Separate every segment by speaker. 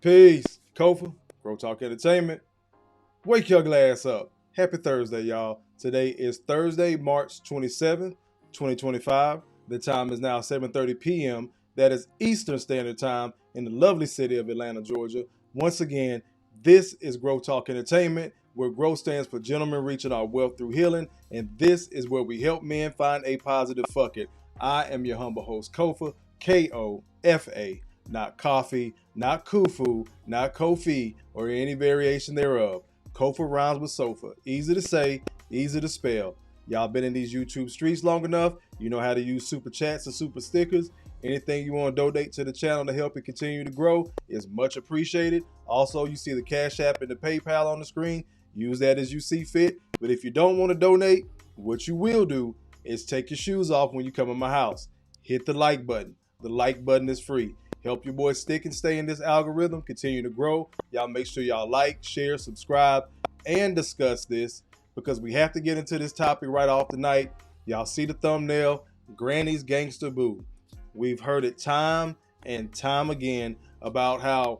Speaker 1: Peace. Kofa, G.R.O.W.T.H Entertainment. Wake your glass up. Happy Thursday, y'all. Today is Thursday, March 27th, 2025. The time is now 7:30 p.m. That is Eastern Standard Time in the lovely city of Atlanta, Georgia. Once again, this is G.R.O.W.T.H Entertainment, where GROW stands for Gentlemen Reaching Our Wealth Through Healing, and this is where we help men find a positive fuck it. I am your humble host, Kofa, K-O-F-A. Not coffee, not kufu, not kofi, or any variation thereof. Kofa rhymes with sofa. Easy to say, easy to spell. Y'all been in these YouTube streets long enough. You know how to use super chats and super stickers. Anything you want to donate to the channel to help it continue to grow is much appreciated. Also, you see the Cash App and the PayPal on the screen. Use that as you see fit. But if you don't want to donate, what you will do is take your shoes off when you come in my house. Hit the like button. The like button is free. Help your boy stick and stay in this algorithm, continue to grow. Y'all make sure y'all like, share, subscribe, and discuss this because we have to get into this topic right off the night. Y'all see the thumbnail, Granny's Gangsta Boo. We've heard it time and time again about how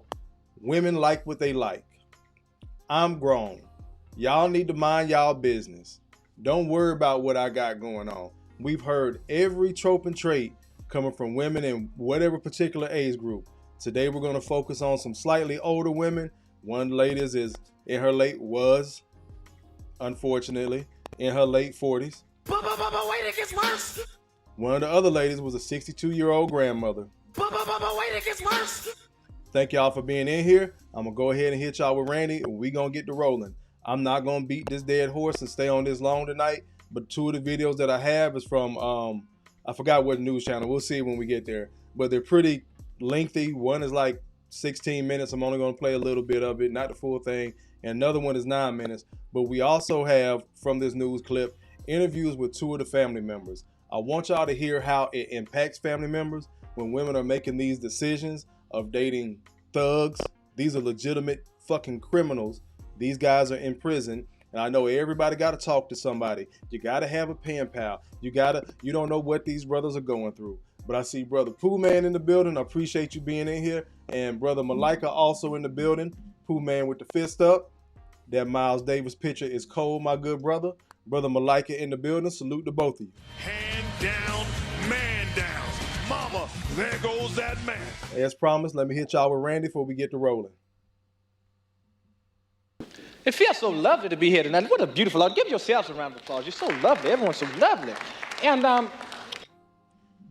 Speaker 1: women like what they like. I'm grown. Y'all need to mind y'all business. Don't worry about what I got going on. We've heard every trope and trait coming from women in whatever particular age group. Today we're going to focus on some slightly older women. One of the ladies is was, unfortunately, in her late 40s.
Speaker 2: Wait, it gets worse.
Speaker 1: One of the other ladies was a 62-year-old grandmother.
Speaker 2: Wait, it gets worse.
Speaker 1: Thank y'all for being in here. I'm going to go ahead and hit y'all with Randy, and we going to get to rolling. I'm not going to beat this dead horse and stay on this long tonight, but two of the videos that I have is from I forgot what news channel. We'll see when we get there. But they're pretty lengthy. One is like 16 minutes. I'm only going to play a little bit of it, not the full thing. And another one is 9 minutes. But we also have, from this news clip, interviews with two of the family members. I want y'all to hear how it impacts family members when women are making these decisions of dating thugs. These are legitimate fucking criminals. These guys are in prison. And I know everybody got to talk to somebody. You got to have a pen pal. You don't know what these brothers are going through. But I see Brother Pooh Man in the building. I appreciate you being in here. And Brother Malika also in the building. Pooh Man with the fist up. That Miles Davis picture is cold, my good brother. Brother Malika in the building. Salute to both of you.
Speaker 2: Hand down, man down. Mama, there goes that man.
Speaker 1: As promised, let me hit y'all with Randy before we get to rolling.
Speaker 3: It feels so lovely to be here tonight. What a beautiful audience. Give yourselves a round of applause. You're so lovely. Everyone's so lovely. And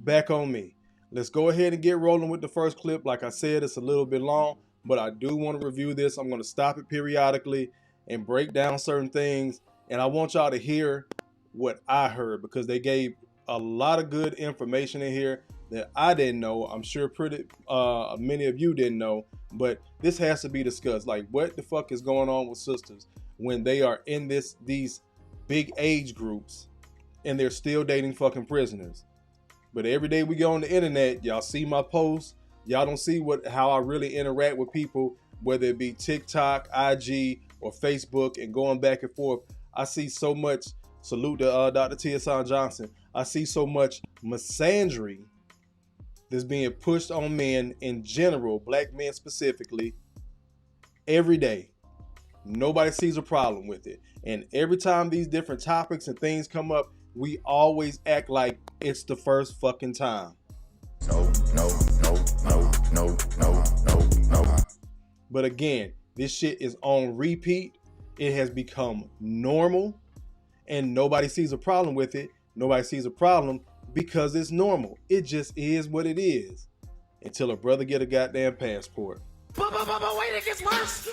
Speaker 1: back on me. Let's go ahead and get rolling with the first clip. Like I said, it's a little bit long, but I do want to review this. I'm going to stop it periodically and break down certain things. And I want y'all to hear what I heard because they gave a lot of good information in here that I didn't know. I'm sure many of you didn't know, but this has to be discussed. Like, what the fuck is going on with sisters when they are in these big age groups and they're still dating fucking prisoners? But every day we go on the internet, y'all see my posts. Y'all don't see how I really interact with people, whether it be TikTok, IG, or Facebook, and going back and forth. I see so much. Salute to Dr. T.S. Johnson. I see so much misandry that's being pushed on men in general, black men specifically, every day. Nobody sees a problem with it. And every time these different topics and things come up, we always act like it's the first fucking time.
Speaker 2: No.
Speaker 1: But again, this shit is on repeat. It has become normal and nobody sees a problem with it. Nobody sees a problem because it's normal. It just is what it is. Until a brother get a goddamn passport.
Speaker 2: Wait, it gets worse.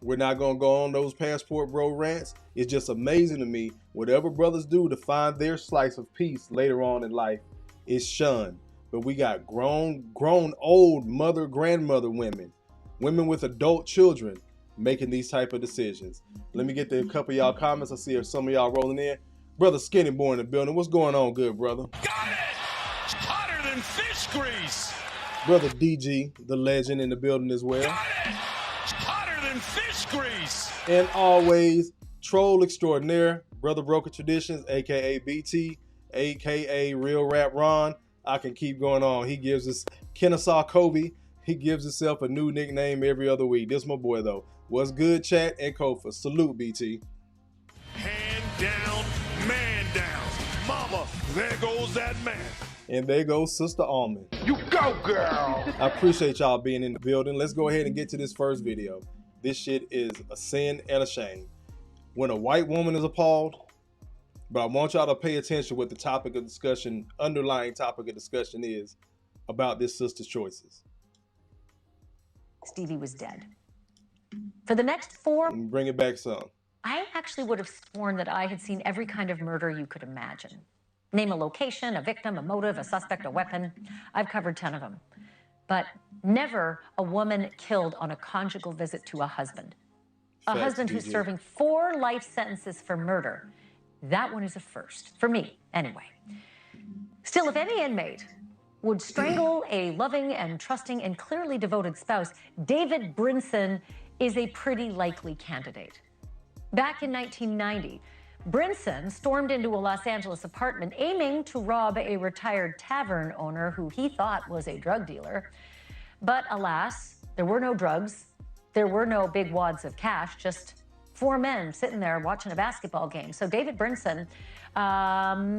Speaker 1: We're not going to go on those passport bro rants. It's just amazing to me. Whatever brothers do to find their slice of peace later on in life is shunned. But we got grown old mother, grandmother women with adult children making these type of decisions. Let me get to a couple of y'all comments. I see if some of y'all rolling in. Brother Skinny Boy in the building. What's going on, good brother?
Speaker 2: Got it! Hotter than fish grease.
Speaker 1: Brother DG, the legend, in the building as well.
Speaker 2: Got it! Hotter than fish grease.
Speaker 1: And always, troll extraordinaire, Brother Broken Traditions, a.k.a. BT, a.k.a. Real Rap Ron. I can keep going on. He gives us Kennesaw Kobe. He gives himself a new nickname every other week. This my boy, though. What's good, chat and Kofa? Salute, BT.
Speaker 2: Hand down, man down. Mama, there goes that man.
Speaker 1: And there goes Sister Almond.
Speaker 2: You go, girl.
Speaker 1: I appreciate y'all being in the building. Let's go ahead and get to this first video. This shit is a sin and a shame. When a white woman is appalled, but I want y'all to pay attention what the topic of discussion, underlying topic of discussion is about this sister's choices.
Speaker 4: Stevie was dead. For the next 4...
Speaker 1: Bring it back some.
Speaker 4: I actually would have sworn that I had seen every kind of murder you could imagine. Name a location, a victim, a motive, a suspect, a weapon. I've covered 10 of them. But never a woman killed on a conjugal visit to a husband. A husband who's serving 4 life sentences for murder. That one is a first, for me, anyway. Still, if any inmate would strangle a loving and trusting and clearly devoted spouse, David Brinson is a pretty likely candidate. Back in 1990, Brinson stormed into a Los Angeles apartment aiming to rob a retired tavern owner who he thought was a drug dealer. But alas, there were no drugs. There were no big wads of cash, just 4 men sitting there watching a basketball game. So David Brinson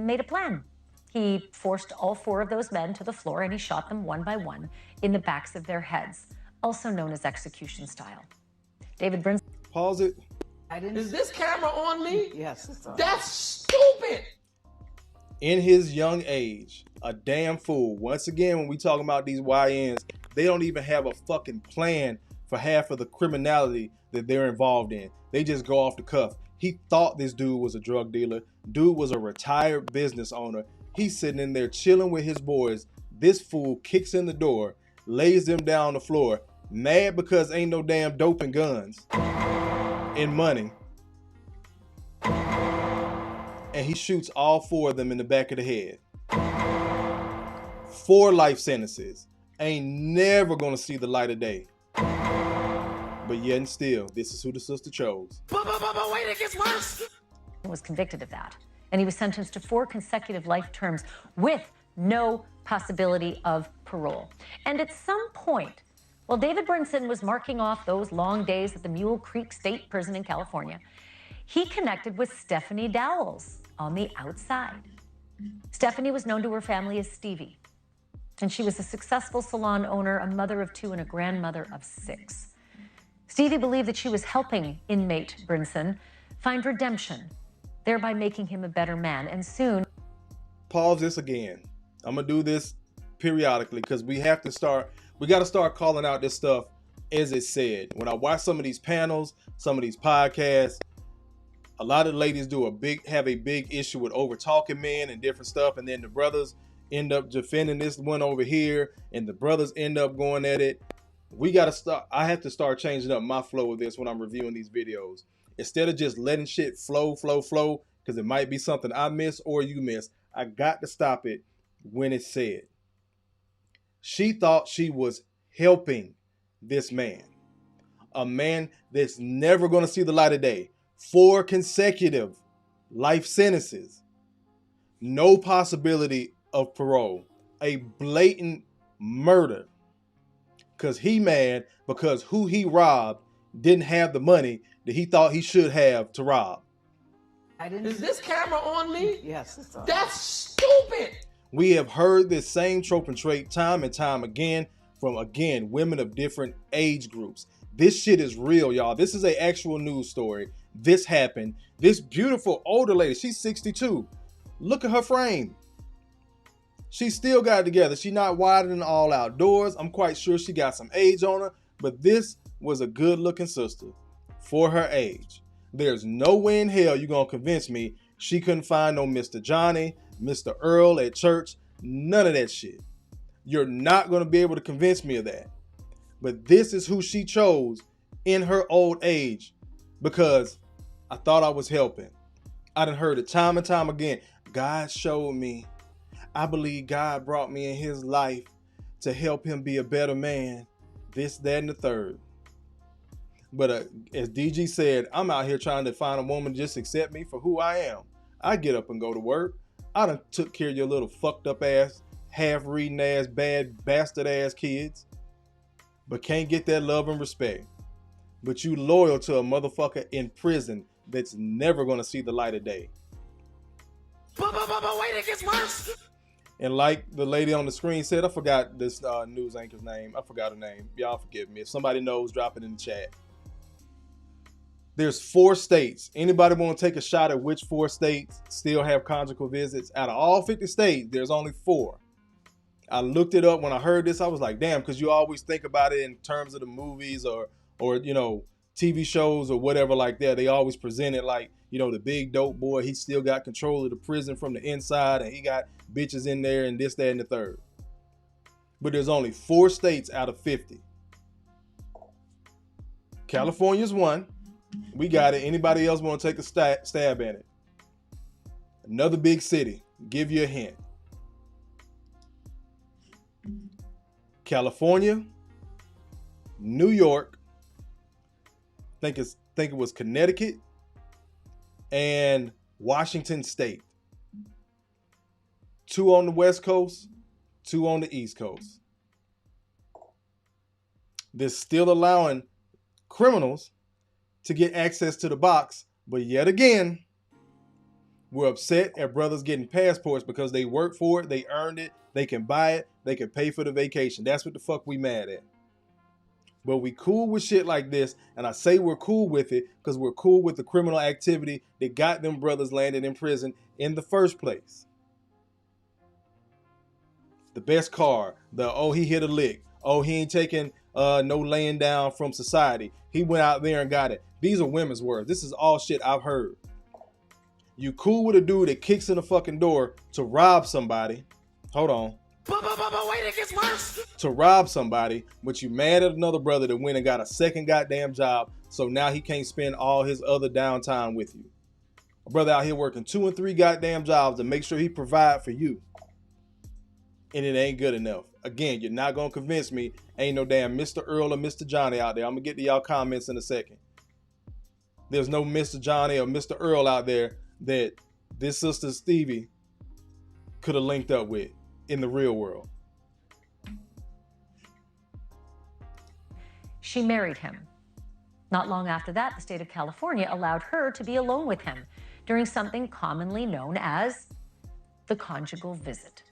Speaker 4: made a plan. He forced all 4 of those men to the floor and he shot them one by one in the backs of their heads, also known as execution style. David Brinson.
Speaker 1: Pause it.
Speaker 5: Is this camera on me?
Speaker 6: Yes, it's on.
Speaker 5: That's stupid.
Speaker 1: In his young age, a damn fool. Once again, when we talking about these YNs, they don't even have a fucking plan for half of the criminality that they're involved in. They just go off the cuff. He thought this dude was a drug dealer. Dude was a retired business owner. He's sitting in there chilling with his boys. This fool kicks in the door, lays them down on the floor, mad because ain't no damn dope and guns and money. And he shoots all 4 of them in the back of the head. 4 life sentences. Ain't never gonna see the light of day. But yet and still, this is who the sister chose.
Speaker 5: But wait, it gets worse.
Speaker 4: Was convicted of that. And he was sentenced to 4 consecutive life terms with no possibility of parole. And at some point, while David Brinson was marking off those long days at the Mule Creek State Prison in California, he connected with Stephanie Dowles on the outside. Stephanie was known to her family as Stevie. And she was a successful salon owner, a mother of 2, and a grandmother of 6. Stevie believed that she was helping inmate Brinson find redemption, thereby making him a better man. And soon...
Speaker 1: Pause this again. I'm gonna do this periodically because we got to start calling out this stuff as it said. When I watch some of these panels, some of these podcasts, a lot of ladies have a big issue with over talking men and different stuff, and then the brothers end up defending this one over here, and the brothers end up going at it. I have to start changing up my flow of this when I'm reviewing these videos. Instead of just letting shit flow, because it might be something I miss or you miss, I got to stop it when it's said. She thought she was helping this man. A man that's never going to see the light of day. 4 consecutive life sentences. No possibility of parole. A blatant murder. Because he mad because who he robbed didn't have the money that he thought he should have to rob.
Speaker 5: Is this camera on me?
Speaker 6: Yes, it's on.
Speaker 5: That's stupid.
Speaker 1: We have heard this same trope and trait time and time again from, again, women of different age groups. This shit is real, y'all. This is an actual news story. This happened. This beautiful older lady, she's 62. Look at her frame. She still got it together. She's not widening all outdoors. I'm quite sure she got some age on her, but this was a good looking sister for her age. There's no way in hell you're going to convince me she couldn't find no Mr. Johnny, Mr. Earl at church, none of that shit. You're not going to be able to convince me of that. But this is who she chose in her old age because I thought I was helping. I done heard it time and time again. God showed me. I believe God brought me in his life to help him be a better man. This, that, and the third. But as DG said, I'm out here trying to find a woman to just accept me for who I am. I get up and go to work. I done took care of your little fucked up ass, half reading ass, bad bastard ass kids. but can't get that love and respect. But you loyal to a motherfucker in prison that's never gonna see the light of day.
Speaker 5: But wait, it gets worse.
Speaker 1: And like the lady on the screen said, I forgot this news anchor's name. I forgot her name. Y'all forgive me. If somebody knows, drop it in the chat. There's 4 states. Anybody want to take a shot at which 4 states still have conjugal visits? Out of all 50 states, there's only 4. I looked it up when I heard this. I was like, damn, because you always think about it in terms of the movies or you know, TV shows or whatever like that. They always present it like, you know, the big dope boy, he still got control of the prison from the inside and he got bitches in there and this, that, and the third. But there's only 4 states out of 50. California's one. We got it. Anybody else want to take a stab at it? Another big city. Give you a hint. California, New York, think it was Connecticut, and Washington State. 2 on the West Coast, 2 on the East Coast. They're still allowing criminals to get access to the box, but yet again, we're upset at brothers getting passports because they worked for it, they earned it, they can buy it, they can pay for the vacation. That's what the fuck we mad at. But we cool with shit like this, and I say we're cool with it because we're cool with the criminal activity that got them brothers landed in prison in the first place. The best car, he hit a lick, he ain't taking no laying down from society. He went out there and got it. These are women's words. This is all shit I've heard. You cool with a dude that kicks in the fucking door to rob somebody. Hold on.
Speaker 5: But wait, it gets worse.
Speaker 1: To rob somebody, but you mad at another brother that went and got a second goddamn job, so now he can't spend all his other downtime with you. A brother out here working 2 and 3 goddamn jobs to make sure he provide for you. And it ain't good enough. Again, you're not gonna convince me ain't no damn Mr. Earl or Mr. Johnny out there. I'm gonna get to y'all comments in a second. There's no Mr. Johnny or Mr. Earl out there that this sister Stevie could have linked up with in the real world.
Speaker 4: She married him. Not long after that, the state of California allowed her to be alone with him during something commonly known as the conjugal visit.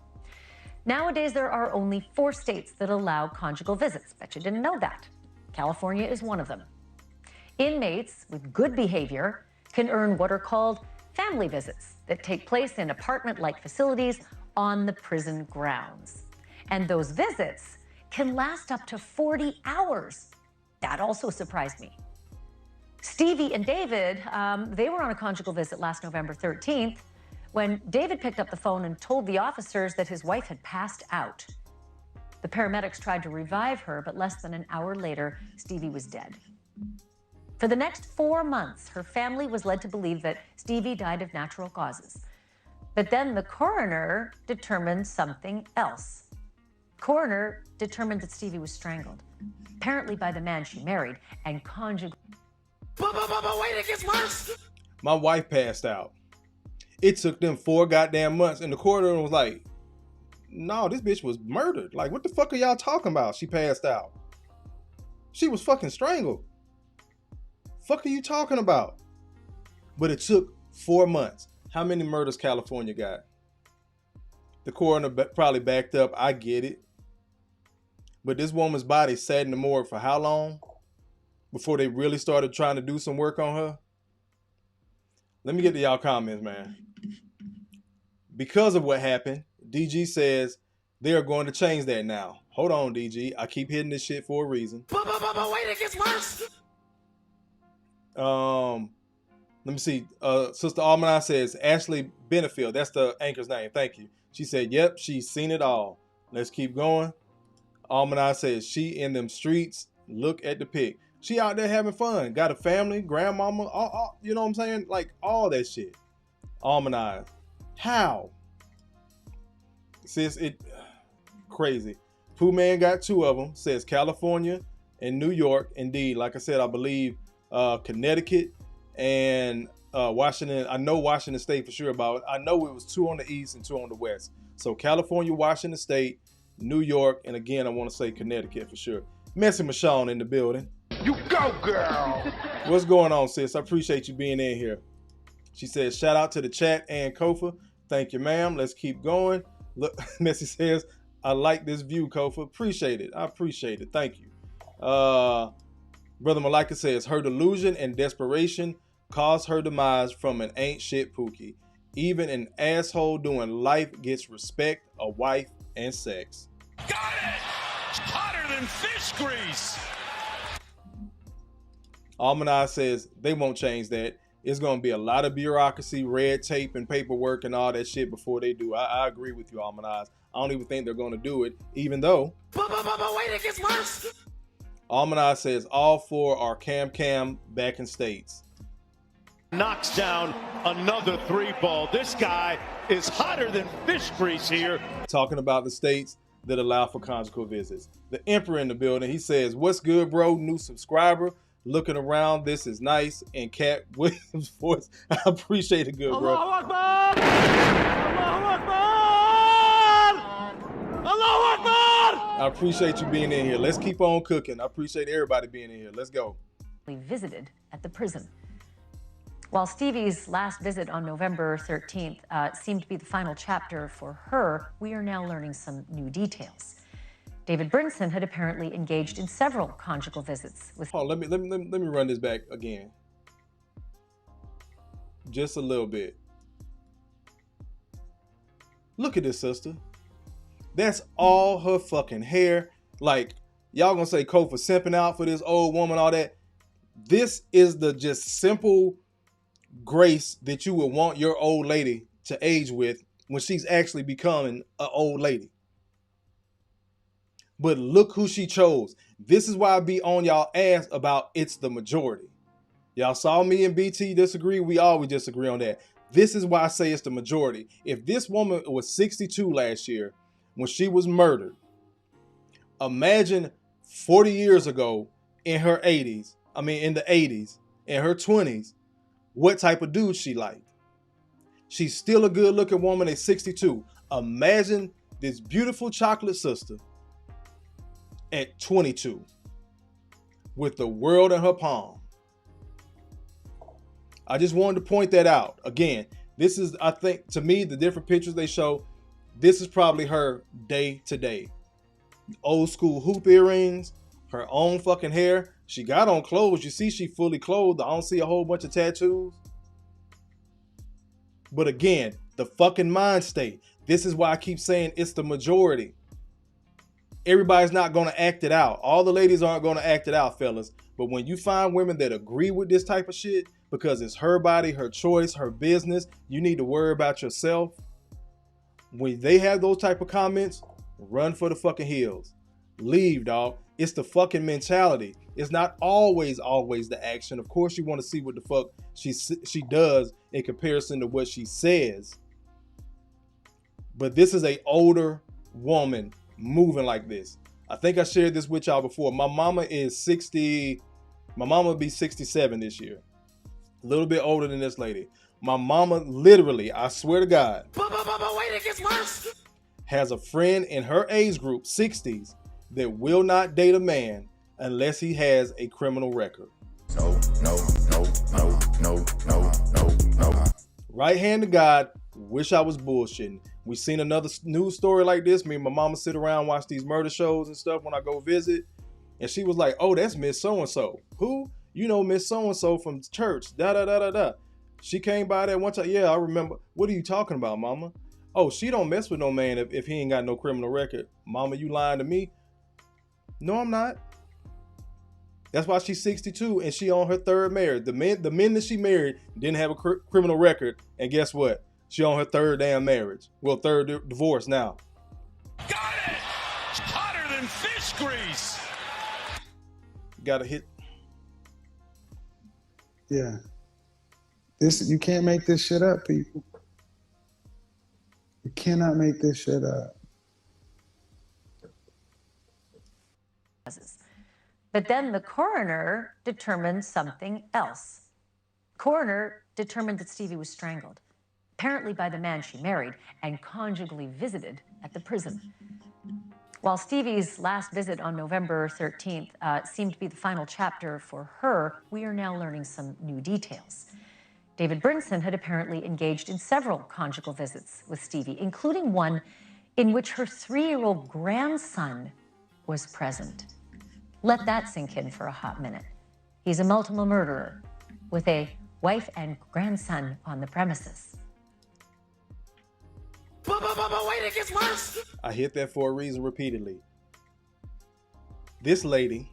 Speaker 4: Nowadays, there are only 4 states that allow conjugal visits. Bet you didn't know that. California is one of them. Inmates with good behavior can earn what are called family visits that take place in apartment-like facilities on the prison grounds. And those visits can last up to 40 hours. That also surprised me. Stevie and David, they were on a conjugal visit last November 13th when David picked up the phone and told the officers that his wife had passed out. The paramedics tried to revive her, but less than an hour later, Stevie was dead. For the next 4 months, her family was led to believe that Stevie died of natural causes. But then the coroner determined something else. Coroner determined that Stevie was strangled, apparently by the man she married, and conjugal.
Speaker 5: But wait, it gets worse.
Speaker 1: My wife passed out. It took them 4 goddamn months, and the coroner was like, no, this bitch was murdered. Like, what the fuck are y'all talking about? She passed out. She was fucking strangled. Fuck are you talking about? But it took 4 months. How many murders California got? The coroner probably backed up. I get it. But this woman's body sat in the morgue for how long? Before they really started trying to do some work on her? Let me get to y'all comments, man. Because of what happened, DG says they are going to change that now. Hold on, DG. I keep hitting this shit for a reason.
Speaker 5: But wait, it gets worse.
Speaker 1: Let me see. Sister Almanac says Ashley Benefield. That's the anchor's name. Thank you. She said, yep, she's seen it all. Let's keep going. Almanac says she in them streets. Look at the pic. She out there having fun. Got a family, grandmama, all, you know what I'm saying? Like all that shit. Almanac. How? Sis, it crazy. Pooh Man got 2 of them. Says California and New York. Indeed, like I said, I believe Connecticut and Washington. I know Washington State for sure about it. I know it was 2 on the east and 2 on the west. So California, Washington State, New York, and again, I want to say Connecticut for sure. Messy Michonne in the building.
Speaker 2: You go, girl.
Speaker 1: What's going on, sis? I appreciate you being in here. She says, shout out to the chat and Kofa. Thank you, ma'am. Let's keep going. Look, Messy says, I like this view, Kofa. Appreciate it. I appreciate it. Thank you. Brother Malika says, her delusion and desperation caused her demise from an ain't shit Pookie. Even an asshole doing life gets respect, a wife, and sex.
Speaker 2: Got it! Hotter than fish grease.
Speaker 1: Almanai says, they won't change that. It's going to be a lot of bureaucracy, red tape, and paperwork and all that shit before they do. I agree with you, Almanai. I don't even think they're going to do it, even though...
Speaker 5: But wait, it gets worse.
Speaker 1: Almanai says, all four are Cam back in states.
Speaker 2: Knocks down another 3-ball. This guy is hotter than fish grease here.
Speaker 1: Talking about the states that allow for conjugal visits. The Emperor in the building, he says, what's good, bro? New subscriber. Looking around, this is nice. And Cat Williams' voice, I appreciate it, good, bro.
Speaker 5: Allahu Akbar! Allahu Akbar! Allahu Akbar!
Speaker 1: I appreciate you being in here. Let's keep on cooking. I appreciate everybody being in here. Let's go.
Speaker 4: We visited at the prison. While Stevie's last visit on November 13th seemed to be the final chapter for her, we are now learning some new details. David Brinson had apparently engaged in several conjugal visits with...
Speaker 1: Oh, let me run this back again. Just a little bit. Look at this, sister. That's all her fucking hair. Like, y'all gonna say Kofa simping out for this old woman, all that. This is the just simple grace that you would want your old lady to age with when she's actually becoming an old lady. But look who she chose. This is why I be on y'all ass about it's the majority. Y'all saw me and BT disagree. We always disagree on that. This is why I say it's the majority. If this woman was 62 last year when she was murdered, imagine 40 years ago in her 80s, in the 80s, in her 20s, what type of dude she liked. She's still a good looking woman at 62. Imagine this beautiful chocolate sister at 22 with the world in her palm. I just wanted to point that out. Again, this is, I think, to me, the different pictures they show, this is probably her day to day. Old school hoop earrings, her own fucking hair. She got on clothes. You see she fully clothed. I don't see a whole bunch of tattoos. But again, the fucking mind state. This is why I keep saying it's the majority. Everybody's not going to act it out. All the ladies aren't going to act it out, fellas. But when you find women that agree with this type of shit, because it's her body, her choice, her business, you need to worry about yourself. When they have those type of comments, run for the fucking hills. Leave, dog. It's the fucking mentality. It's not always the action. Of course, you want to see what the fuck she does in comparison to what she says. But this is a older woman moving like this. I think I shared this with y'all before. My mama is 60. My mama will be 67 this year. A little bit older than this lady. My mama literally, I swear to God,
Speaker 5: But wait, it gets worse.
Speaker 1: has a friend in her age group, 60s, that will not date a man unless he has a criminal record.
Speaker 6: No.
Speaker 1: Right hand to God, wish I was bullshitting. We seen another news story like this. Me and my mama sit around, watch these murder shows and stuff when I go visit. And she was like, oh, that's Miss So-and-so. Who? You know Miss So-and-so from church. Da-da-da-da-da. She came by that one time. Yeah, I remember. What are you talking about, mama? Oh, she don't mess with no man if he ain't got no criminal record. Mama, you lying to me? No, I'm not. That's why she's 62 and she on her third marriage. The men that she married didn't have a criminal record. And guess what? She on her third damn marriage. Well, third divorce now.
Speaker 2: Got it! Hotter than fish grease.
Speaker 1: Gotta hit.
Speaker 7: Yeah. You can't make this shit up, people. You cannot make this shit up.
Speaker 4: But then the coroner determined something else. Coroner determined that Stevie was strangled, apparently by the man she married and conjugally visited at the prison. While Stevie's last visit on November 13th seemed to be the final chapter for her, we are now learning some new details. David Brinson had apparently engaged in several conjugal visits with Stevie, including one in which her 3-year-old grandson was present. Let that sink in for a hot minute. He's a multiple murderer with a wife and grandson on the premises.
Speaker 5: Wait, it gets worse.
Speaker 1: I hit that for a reason repeatedly. This lady,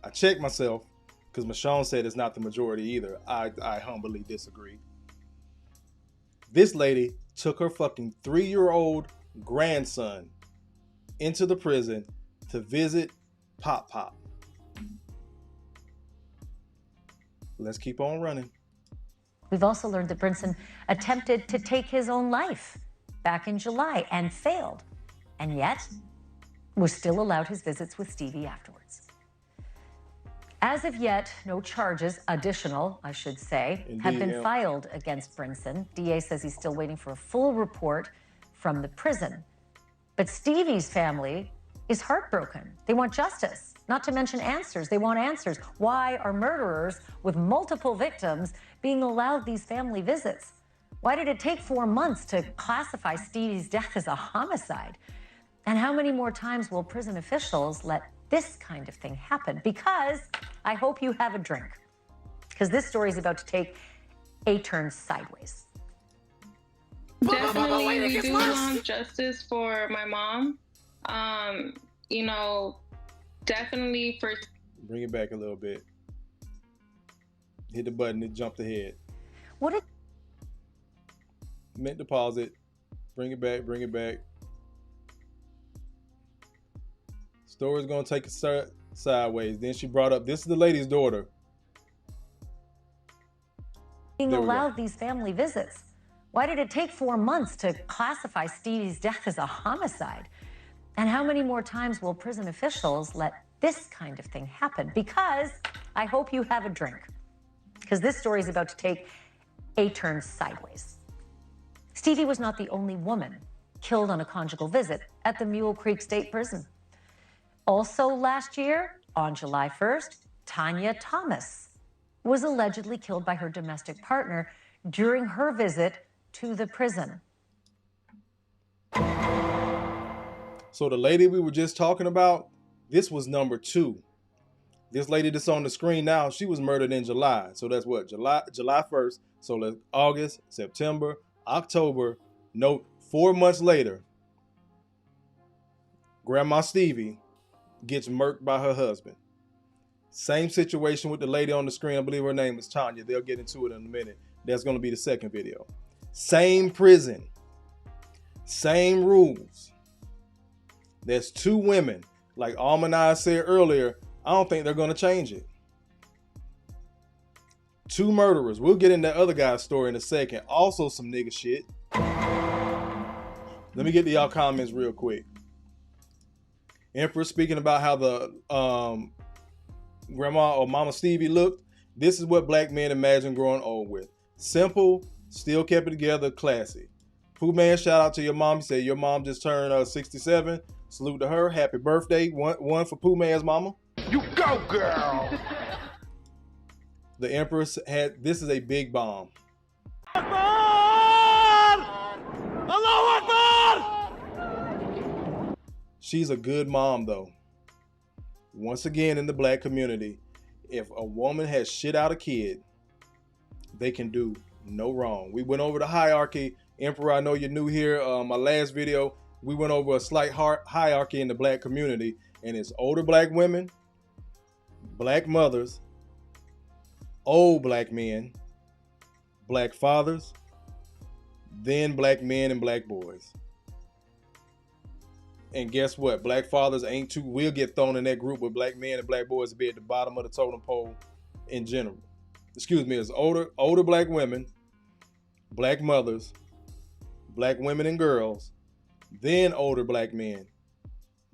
Speaker 1: I checked myself because Michonne said it's not the majority either. I humbly disagree. This lady took her fucking 3-year-old grandson into the prison to visit Pop Pop. Let's keep on running.
Speaker 4: We've also learned that Brinson attempted to take his own life back in July and failed, and yet was still allowed his visits with Stevie afterwards. As of yet, no charges, additional, I should say, have been filed against Brinson. DA says he's still waiting for a full report from the prison. But Stevie's family is heartbroken. They want justice, not to mention answers. They want answers. Why are murderers with multiple victims being allowed these family visits? Why did it take 4 months to classify Stevie's death as a homicide? And how many more times will prison officials let this kind of thing happen? Because I hope you have a drink, because this story is about to take a turn sideways.
Speaker 6: Definitely, we do want justice for my mom. You know, definitely for...
Speaker 1: Bring it back a little bit. Hit the button, it jumped ahead.
Speaker 4: What did...
Speaker 1: Meant to pause it. Bring it back, bring it back. Story's gonna take it sideways. Then she brought up, this is the lady's daughter.
Speaker 4: Being allowed these family visits. Why did it take 4 months to classify Stevie's death as a homicide? And how many more times will prison officials let this kind of thing happen? Because I hope you have a drink, because this story is about to take a turn sideways. Stevie was not the only woman killed on a conjugal visit at the Mule Creek State Prison. Also last year, on July 1st, Tanya Thomas was allegedly killed by her domestic partner during her visit to the prison.
Speaker 1: So the lady we were just talking about, this was number 2. This lady that's on the screen now, she was murdered in July. So that's what, July 1st. So that's August, September, October. Note, 4 months later, Grandma Stevie gets murked by her husband. Same situation with the lady on the screen. I believe her name is Tanya. They'll get into it in a minute. That's going to be the second video. Same prison. Same rules. There's 2 women. Like Almanai said earlier, I don't think they're going to change it. 2 murderers. We'll get into that other guy's story in a second. Also some nigga shit. Let me get to y'all comments real quick. Emperor speaking about how the Grandma or Mama Stevie looked. This is what black men imagine growing old with. Simple, still kept it together, classy. Pooh Man, shout out to your mom. He said your mom just turned 67. Salute to her. Happy birthday. One for Pooh Man's mama.
Speaker 5: You go, girl.
Speaker 1: The Empress had, this is a big bomb. She's a good mom though. Once again, in the black community, if a woman has shit out a kid, they can do no wrong. We went over the hierarchy. Emperor, I know you're new here. My last video, we went over a slight hierarchy in the black community, and it's older black women, black mothers, old black men, black fathers, then black men and black boys. And guess what? Black fathers ain't too, will get thrown in that group with black men and black boys to be at the bottom of the totem pole in general. Excuse me, it's older black women, black mothers, black women and girls, then older black men,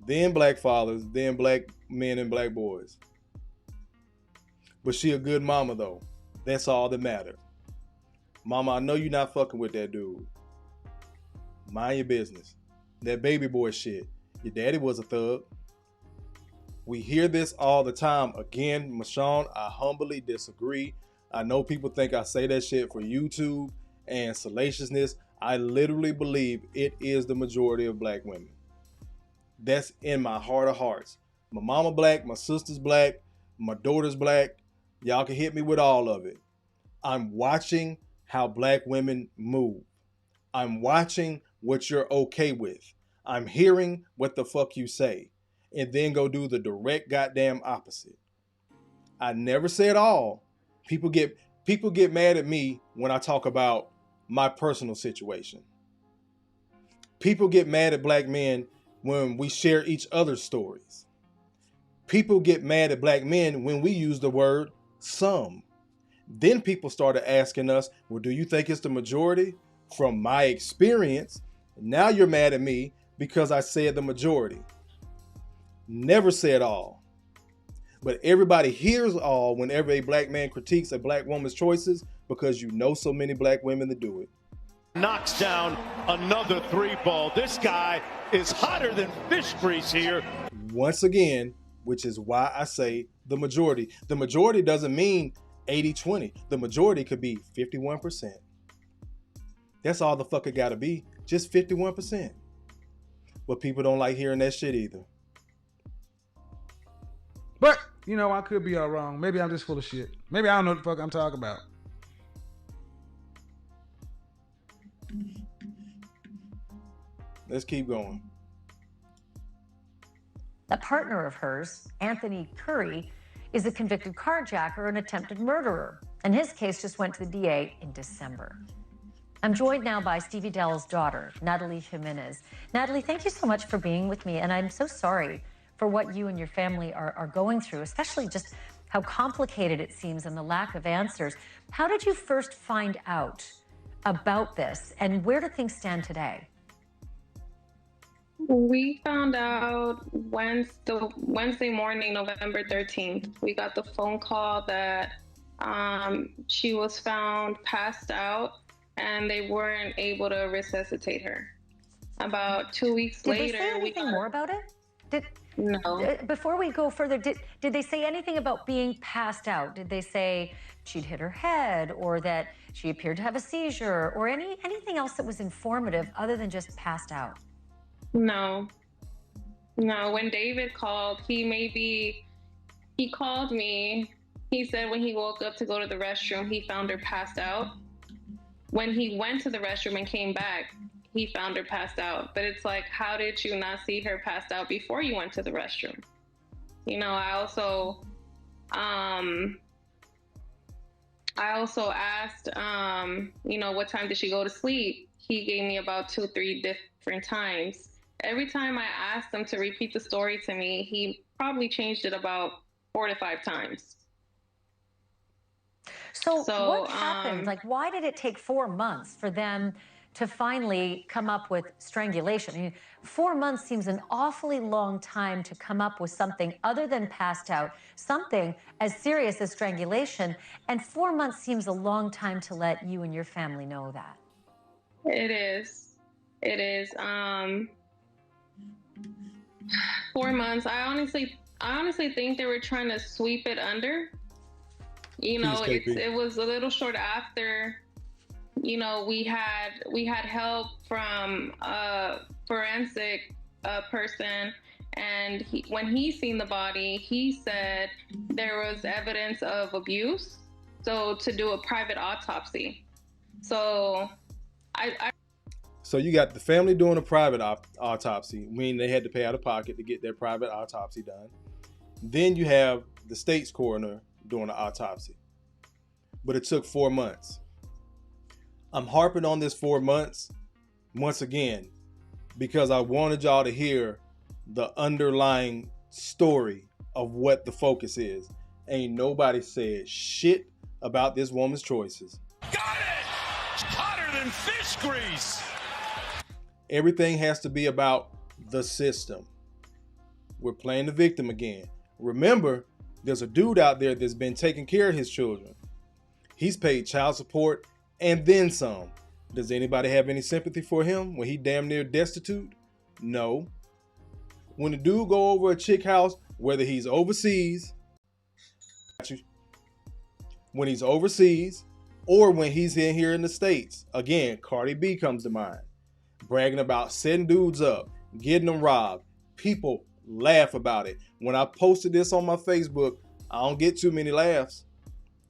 Speaker 1: then black fathers, then black men and black boys. But she a good mama though. That's all that matters. Mama, I know you're not fucking with that dude. Mind your business. That baby boy shit. Your daddy was a thug. We hear this all the time. Again, Michonne, I humbly disagree. I know people think I say that shit for YouTube and salaciousness. I literally believe it is the majority of black women. That's in my heart of hearts. My mama black, my sister's black, my daughter's black. Y'all can hit me with all of it. I'm watching how black women move. I'm watching what you're okay with. I'm hearing what the fuck you say, and then go do the direct goddamn opposite. I never said all. People get mad at me when I talk about my personal situation. People get mad at black men when we share each other's stories. People get mad at black men when we use the word some. Then people started asking us, well, do you think it's the majority? From my experience, now you're mad at me because I said the majority. Never said all. But everybody hears all whenever a black man critiques a black woman's choices because you know so many black women that do it.
Speaker 2: Knocks down another three ball. This guy is hotter than fish grease here.
Speaker 1: Once again, which is why I say the majority. The majority doesn't mean 80-20. The majority could be 51%. That's all the fuck it gotta be. Just 51%. But people don't like hearing that shit either.
Speaker 7: But, you know, I could be all wrong. Maybe I'm just full of shit. Maybe I don't know what the fuck I'm talking about.
Speaker 1: Let's keep going.
Speaker 4: A partner of hers, Anthony Curry, is a convicted carjacker and attempted murderer. And his case just went to the DA in December. I'm joined now by Stevie Dell's daughter, Natalie Jimenez. Natalie, thank you so much for being with me. And I'm so sorry for what you and your family are going through, especially just how complicated it seems and the lack of answers. How did you first find out about this, and where do things stand today?
Speaker 6: We found out Wednesday morning, November 13th. We got the phone call that she was found passed out and they weren't able to resuscitate her. About 2 weeks later,
Speaker 4: did they say anything more about it?
Speaker 6: No.
Speaker 4: Before we go further, did they say anything about being passed out? Did they say she'd hit her head, or that she appeared to have a seizure, or anything else that was informative other than just passed out?
Speaker 6: No. When David called, he called me. He said when he woke up to go to the restroom, he found her passed out. When he went to the restroom and came back, he found her passed out. But it's like, how did you not see her passed out before you went to the restroom? You know, I also asked, you know, what time did she go to sleep? He gave me about 2-3 different times. Every time I asked him to repeat the story to me, he probably changed it about 4 to 5 times.
Speaker 4: So what happened? Like, why did it take 4 months for them to finally come up with strangulation? I mean, 4 months seems an awfully long time to come up with something other than passed out, something as serious as strangulation, and 4 months seems a long time to let you and your family know that.
Speaker 6: It is. 4 months. I honestly think they were trying to sweep it under. You know, it was a little short after, you know, we had help from a forensic person, and when he seen the body, he said there was evidence of abuse, so to do a private autopsy. So
Speaker 1: So you got the family doing a private autopsy, meaning they had to pay out of pocket to get their private autopsy done. Then you have the state's coroner doing an autopsy. But it took 4 months. I'm harping on this 4 months once again because I wanted y'all to hear the underlying story of what the focus is. Ain't nobody said shit about this woman's choices.
Speaker 2: Got it! Hotter than fish grease!
Speaker 1: Everything has to be about the system. We're playing the victim again. Remember, there's a dude out there that's been taking care of his children. He's paid child support and then some. Does anybody have any sympathy for him when he damn near destitute? No. When the dude go over a chick house, whether he's overseas, when he's overseas, or when he's in here in the States, again, Cardi B comes to mind, bragging about setting dudes up, getting them robbed. People laugh about it. When I posted this on my Facebook, I don't get too many laughs.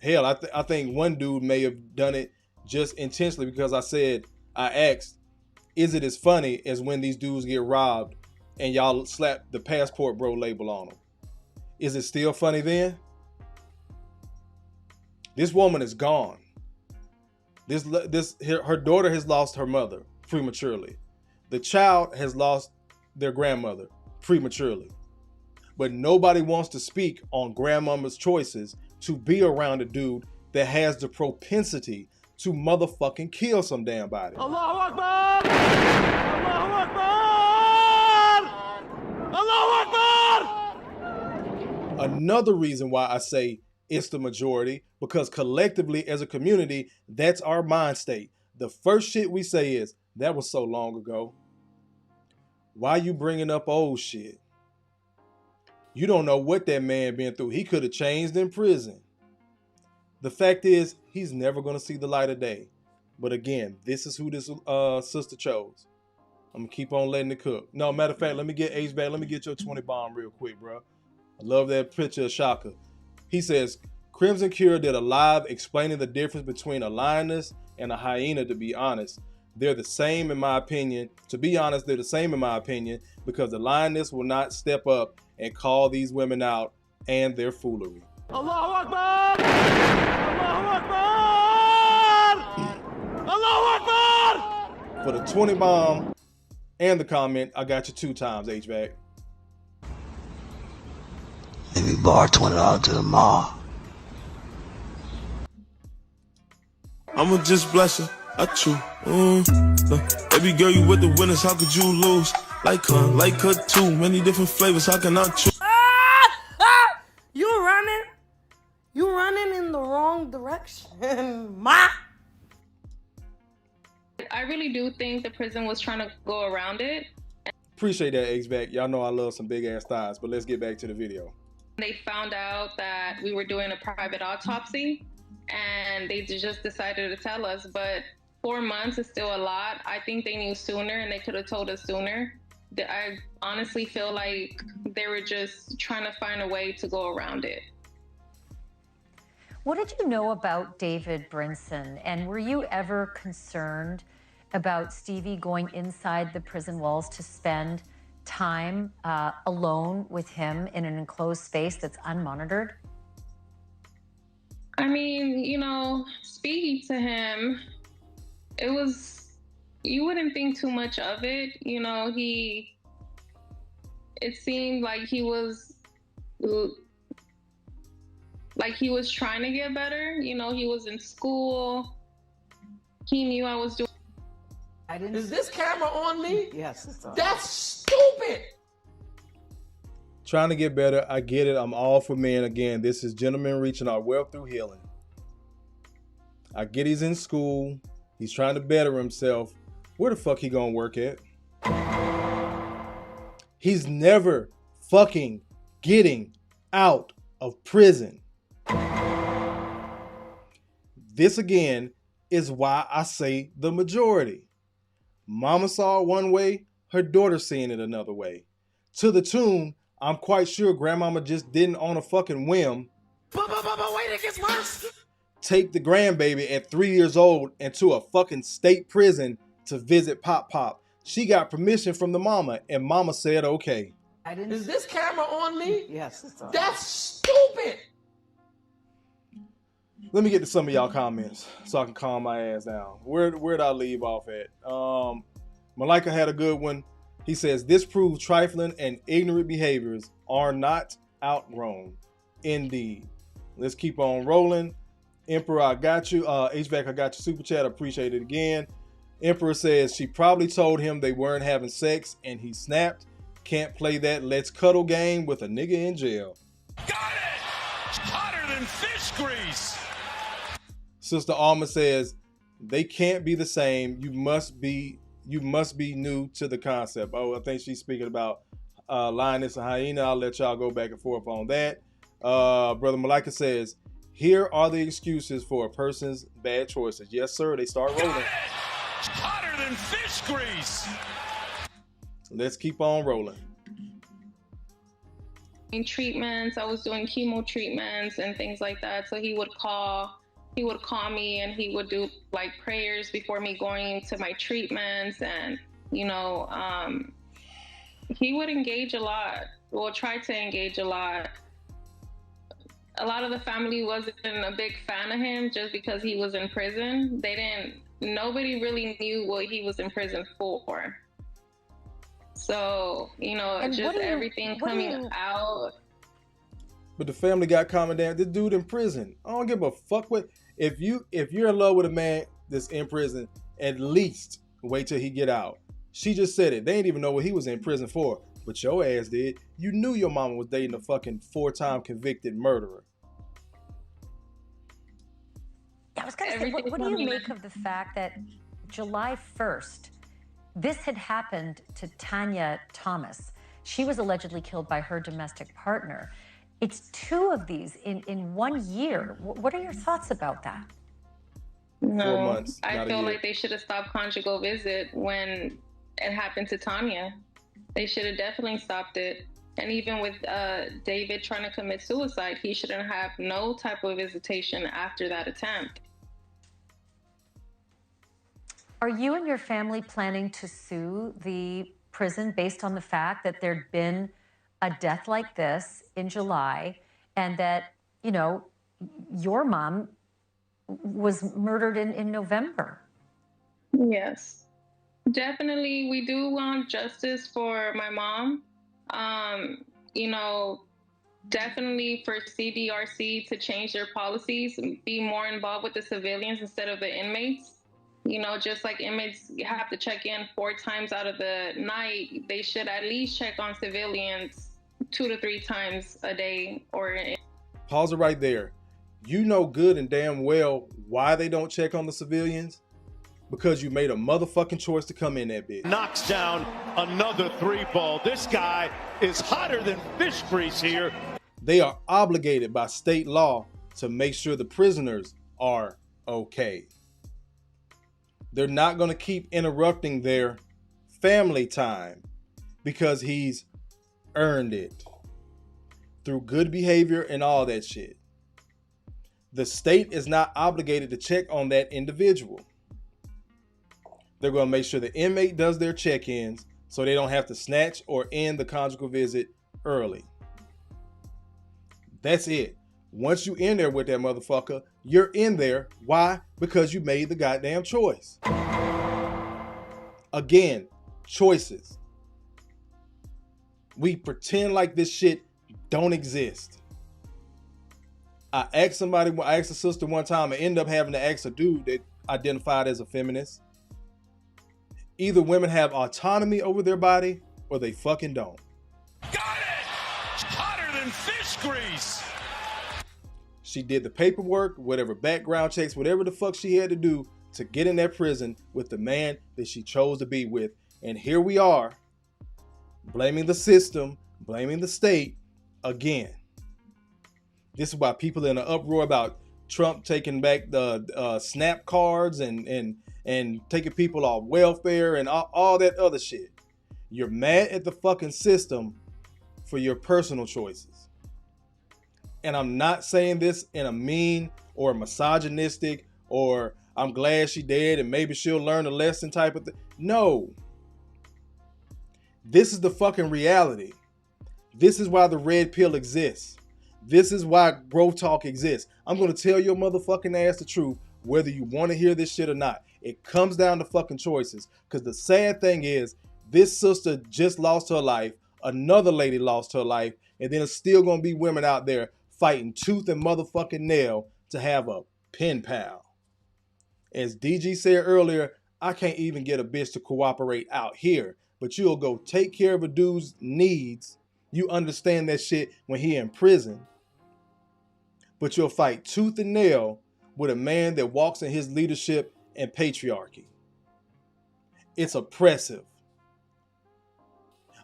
Speaker 1: Hell, I think one dude may have done it just intentionally because I asked, is it as funny as when these dudes get robbed and y'all slap the passport bro label on them? Is it still funny then? This woman is gone. Her daughter has lost her mother prematurely. The child has lost their grandmother prematurely. But nobody wants to speak on grandmama's choices to be around a dude that has the propensity to motherfucking kill some damn body.
Speaker 5: Allahu Akbar! Allahu Akbar! Allahu Akbar!
Speaker 1: Another reason why I say it's the majority, because collectively as a community, that's our mind state. The first shit we say is, that was so long ago. Why you bringing up old shit? You don't know what that man been through. He could have changed in prison. The fact is, he's never going to see the light of day. But again, this is who this sister chose. I'm going to keep on letting it cook. No, matter of fact, let me get H back. Let me get your 20 bomb real quick, bro. I love that picture of Shaka. He says, Crimson Cure did a live explaining the difference between a lioness and a hyena, to be honest. They're the same in my opinion. To be honest, they're the same in my opinion because the lioness will not step up and call these women out and their foolery.
Speaker 5: Allahu Akbar! Allahu Akbar! Allahu Akbar!
Speaker 1: For the 20 bomb and the comment, I got you 2 times, H-back.
Speaker 8: Let me borrow $20 to the mall.
Speaker 9: I'ma just bless her. I chew. Baby girl, you with the winners, how could you lose? Like her too. Many different flavors, how can I choose?
Speaker 10: You running in the wrong direction, ma.
Speaker 6: I really do think the prison was trying to go around it.
Speaker 1: Appreciate that, H-back. Y'all know I love some big ass thighs, but let's get back to the video.
Speaker 6: They found out that we were doing a private autopsy and they just decided to tell us, but 4 months is still a lot. I think they knew sooner and they could have told us sooner. I honestly feel like they were just trying to find a way to go around it.
Speaker 4: What did you know about David Brinson? And were you ever concerned about Stevie going inside the prison walls to spend time alone with him in an enclosed space that's unmonitored?
Speaker 6: I mean, you know, speaking to him, you wouldn't think too much of it. You know, it seemed like he was trying to get better. You know, he was in school. He knew I was doing.
Speaker 5: Is this camera on me?
Speaker 10: Yes, it's on.
Speaker 5: That's stupid.
Speaker 1: Trying to get better. I get it. I'm all for men. Again, this is gentlemen reaching our wealth through healing. I get he's in school. He's trying to better himself. Where the fuck he gonna work at? He's never fucking getting out of prison. This again is why I say the majority. Mama saw it one way, her daughter seeing it another way. To the tune, I'm quite sure grandmama just didn't on a fucking whim
Speaker 5: Wait, it gets worse.
Speaker 1: take the grandbaby at 3 years old into a fucking state prison to visit Pop Pop. She got permission from the mama and mama said okay.
Speaker 5: Is this camera on me?
Speaker 10: Yes, it's on.
Speaker 5: That's stupid.
Speaker 1: Let me get to some of y'all comments so I can calm my ass down. Where'd I leave off at? Malika had a good one. He says, this proves trifling and ignorant behaviors are not outgrown. Indeed. Let's keep on rolling. Emperor, I got you. HVAC, I got your super chat. Appreciate it again. Emperor says she probably told him they weren't having sex and he snapped. Can't play that let's cuddle game with a nigga in jail.
Speaker 2: Got it! Hotter than fish grease!
Speaker 1: Sister Alma says they can't be the same. You must be new to the concept. Oh, I think she's speaking about Lioness and Hyena. I'll let y'all go back and forth on that. Brother Malika says, here are the excuses for a person's bad choices. Yes, sir. They start rolling.
Speaker 2: Hotter than fish grease.
Speaker 1: Let's keep on rolling.
Speaker 6: Treatments. I was doing chemo treatments and things like that. So he would call me and he would do like prayers before me going to my treatments, and you know, he would engage a lot. Well, try to engage a lot. A lot of the family wasn't a big fan of him just because he was in prison. Nobody really knew what he was in prison for. So, you know, and just everything coming out.
Speaker 1: But the family got calming down. This dude in prison. I don't give a fuck what. If you're in love with a man that's in prison, at least wait till he get out. She just said it. They didn't even know what he was in prison for. But your ass did. You knew your mama was dating a fucking 4-time convicted murderer.
Speaker 4: I was going to say, what do you make of the fact that July 1st, this had happened to Tanya Thomas. She was allegedly killed by her domestic partner. It's 2 of these in 1 year. What are your thoughts about that?
Speaker 6: No,
Speaker 1: 4 months.
Speaker 6: I feel like they should have stopped conjugal visit when it happened to Tanya. They should have definitely stopped it. And even with David trying to commit suicide, he shouldn't have no type of visitation after that attempt.
Speaker 4: Are you and your family planning to sue the prison based on the fact that there'd been a death like this in July and that, you know, your mom was murdered in November?
Speaker 6: Yes, definitely. We do want justice for my mom. You know, definitely for CDRC to change their policies and be more involved with the civilians instead of the inmates. You know, just like inmates have to check in 4 times out of the night, they should at least check on civilians 2 to 3 times a day.
Speaker 1: Pause it right there. You know good and damn well why they don't check on the civilians? Because you made a motherfucking choice to come in that bitch.
Speaker 2: Knocks down another 3-ball. This guy is hotter than fish grease here.
Speaker 1: They are obligated by state law to make sure the prisoners are okay. They're not going to keep interrupting their family time because he's earned it through good behavior and all that shit. The state is not obligated to check on that individual. They're going to make sure the inmate does their check-ins so they don't have to snatch or end the conjugal visit early. That's it. Once you in there with that motherfucker, you're in there. Why? Because you made the goddamn choice. Again, choices. We pretend like this shit don't exist. I asked a sister one time and ended up having to ask a dude that identified as a feminist. Either women have autonomy over their body or they fucking don't.
Speaker 2: Got it! Hotter than fish grease!
Speaker 1: She did the paperwork, whatever background checks, whatever the fuck she had to do to get in that prison with the man that she chose to be with. And here we are, blaming the system, blaming the state again. This is why people are in an uproar about Trump taking back the SNAP cards and taking people off welfare and all that other shit. You're mad at the fucking system for your personal choices. And I'm not saying this in a mean or misogynistic or I'm glad she dead and maybe she'll learn a lesson type of thing. No. This is the fucking reality. This is why the red pill exists. This is why Growth Talk exists. I'm going to tell your motherfucking ass the truth, whether you want to hear this shit or not. It comes down to fucking choices. Because the sad thing is, this sister just lost her life. Another lady lost her life. And then there's still going to be women out there fighting tooth and motherfucking nail to have a pen pal. As DG said earlier, I can't even get a bitch to cooperate out here. But you'll go take care of a dude's needs. You understand that shit when he in prison. But you'll fight tooth and nail with a man that walks in his leadership and patriarchy. It's oppressive.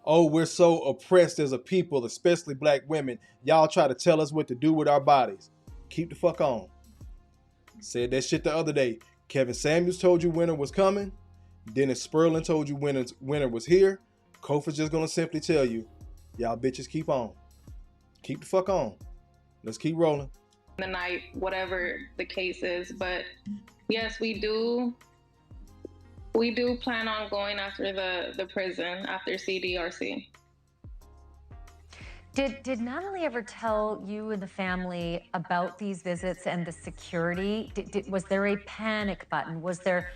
Speaker 1: Oh, we're so oppressed as a people, especially black women. Y'all try to tell us what to do with our bodies. Keep the fuck on. Said that shit the other day. Kevin Samuels told you winter was coming. Dennis Sperling told you winter was here. Kofa's just gonna simply tell you, y'all bitches keep on. Keep the fuck on. Let's keep rolling.
Speaker 6: The night, whatever the case is. But yes, we do plan on going after the prison, after CDRC.
Speaker 4: Did Natalie ever tell you and the family about these visits and the security? Was there a panic button? Was there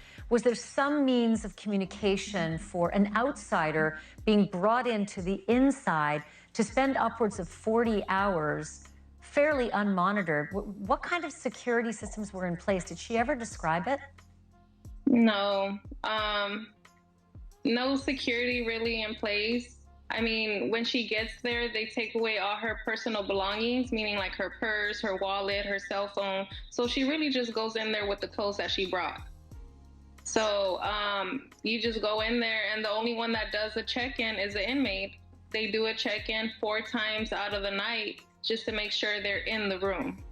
Speaker 4: some means of communication for an outsider being brought into the inside to spend upwards of 40 hours fairly unmonitored? What kind of security systems were in place? Did she ever describe it?
Speaker 6: No, no security really in place. I mean, when she gets there, they take away all her personal belongings, meaning like her purse, her wallet, her cell phone. So she really just goes in there with the clothes that she brought. So you just go in there, and the only one that does a check-in is the inmate. They do a check-in 4 times out of the night just to make sure they're in the room.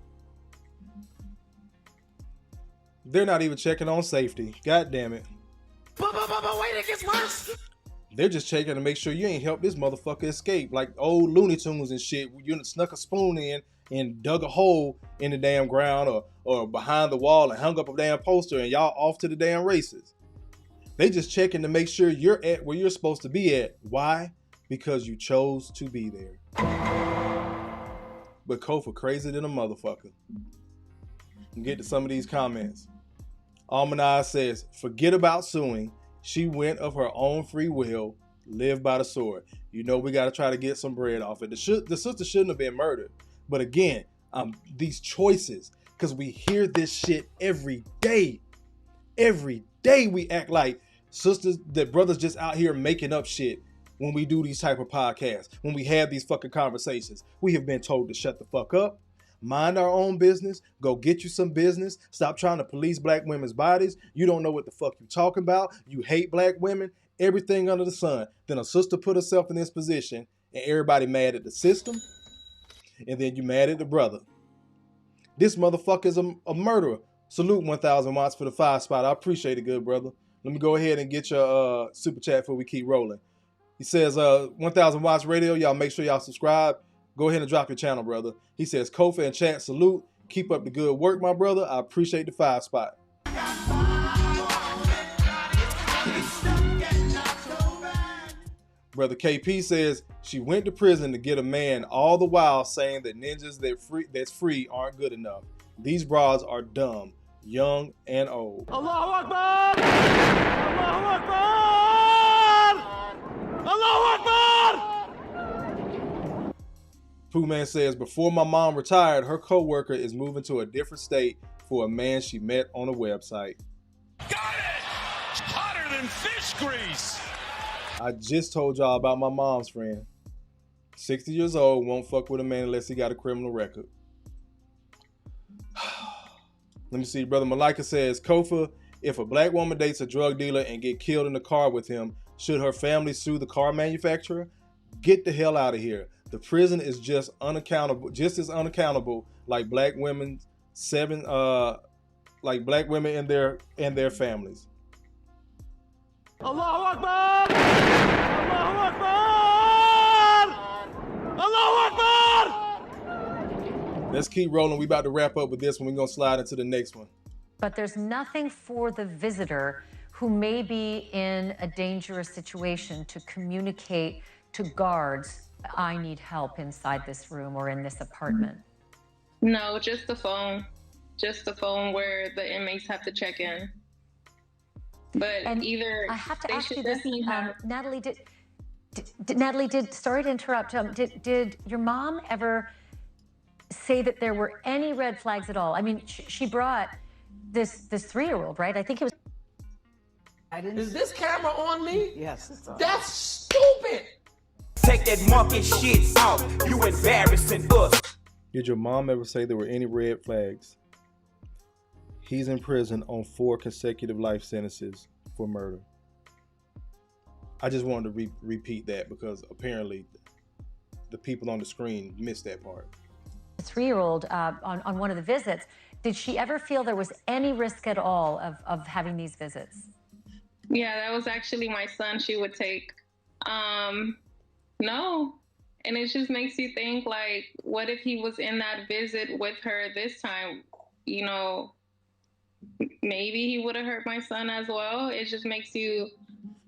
Speaker 1: They're not even checking on safety. God damn it.
Speaker 5: But wait, it gets worse.
Speaker 1: They're just checking to make sure you ain't helped this motherfucker escape. Like old Looney Tunes and shit. You snuck a spoon in and dug a hole in the damn ground or behind the wall and hung up a damn poster and y'all off to the damn races. They just checking to make sure you're at where you're supposed to be at. Why? Because you chose to be there. But Kofa crazy than a motherfucker. Get to some of these comments. Almanaz says, forget about suing. She went of her own free will, lived by the sword. You know we got to try to get some bread off it. The sister shouldn't have been murdered. But again, these choices, because we hear this shit every day. Every day we act like sisters, that brothers just out here making up shit when we do these type of podcasts, when we have these fucking conversations. We have been told to shut the fuck up, mind our own business, go get you some business, stop trying to police black women's bodies. You don't know what the fuck you talking about. You hate black women, everything under the sun. Then a sister put herself in this position and everybody mad at the system. And then you mad at the brother. This motherfucker is a murderer. Salute 1,000 watts for the 5 spot. I appreciate it, good brother. Let me go ahead and get your super chat before we keep rolling. He says, 1,000 watts radio. Y'all make sure y'all subscribe. Go ahead and drop your channel, brother. He says, Kofa and chat, salute. Keep up the good work, my brother. I appreciate the 5 spot. Brother KP says, she went to prison to get a man, all the while saying that ninjas that's free aren't good enough. These bras are dumb, young and old.
Speaker 5: Allahu Akbar! Allahu Akbar! Allahu Akbar!
Speaker 1: Pooh Man says, before my mom retired, her co-worker is moving to a different state for a man she met on a website.
Speaker 2: Got it! It's hotter than fish grease!
Speaker 1: I just told y'all about my mom's friend. 60 years old, won't fuck with a man unless he got a criminal record. Let me see. Brother Malika says, Kofa, if a black woman dates a drug dealer and get killed in the car with him, should her family sue the car manufacturer? Get the hell out of here. The prison is just as unaccountable like black women and their families.
Speaker 5: Allahu Akbar! Allahu Akbar! Allahu Akbar!
Speaker 1: Let's keep rolling. We about to wrap up with this one. We're going to slide into the next one.
Speaker 4: But there's nothing for the visitor who may be in a dangerous situation to communicate to guards, I need help inside this room or in this apartment.
Speaker 6: No, just the phone. Just the phone where the inmates have to check in. But
Speaker 4: and
Speaker 6: either
Speaker 4: I have to
Speaker 6: they
Speaker 4: ask
Speaker 6: should
Speaker 4: you this,
Speaker 6: definitely
Speaker 4: Natalie, sorry to interrupt, did your mom ever say that there were any red flags at all? I mean, she brought this 3-year-old, right? I think it was.
Speaker 5: Is this camera on me?
Speaker 11: Yes, it's on.
Speaker 5: That's stupid.
Speaker 11: Take that monkey shit out. You embarrassing us.
Speaker 1: Did your mom ever say there were any red flags? He's in prison on 4 consecutive life sentences for murder. I just wanted to repeat that because apparently the people on the screen missed that part.
Speaker 4: A 3-year-old on one of the visits, did she ever feel there was any risk at all of having these visits?
Speaker 6: Yeah, that was actually my son she would take. No. And it just makes you think, like, what if he was in that visit with her this time? You know, maybe he would have hurt my son as well. It just makes you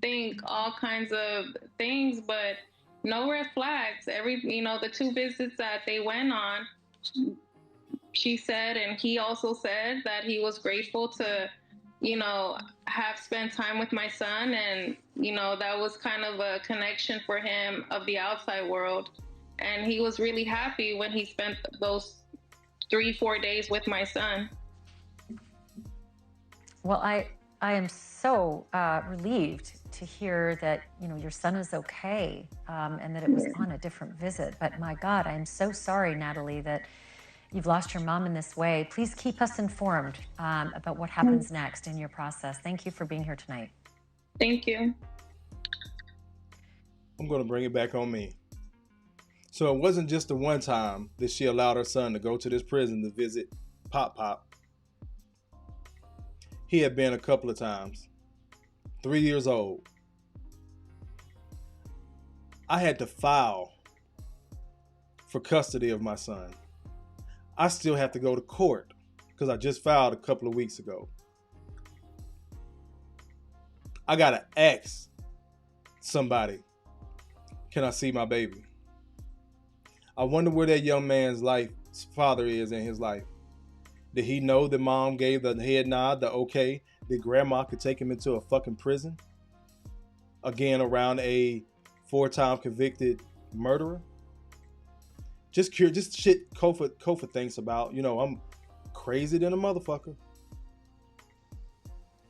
Speaker 6: think all kinds of things, but no red flags. The 2 visits that they went on, she said, and he also said that he was grateful to, have spent time with my son. And, that was kind of a connection for him of the outside world. And he was really happy when he spent those 3-4 days with my son.
Speaker 4: Well, I am so relieved to hear that, your son is okay, and that it was on a different visit. But my God, I'm so sorry, Natalie, that you've lost your mom in this way. Please keep us informed about what happens next in your process. Thank you for being here tonight.
Speaker 6: Thank you.
Speaker 1: I'm going to bring it back on me. So it wasn't just the one time that she allowed her son to go to this prison to visit Pop Pop. He had been a couple of times. 3 years old. I had to file for custody of my son. I still have to go to court because I just filed a couple of weeks ago. I got to ask somebody, can I see my baby? I wonder where that young man's father is in his life. Did he know that mom gave the head nod, the okay, that grandma could take him into a fucking prison? Again, around a 4-time convicted murderer? Just shit Kofa thinks about. I'm crazy than a motherfucker.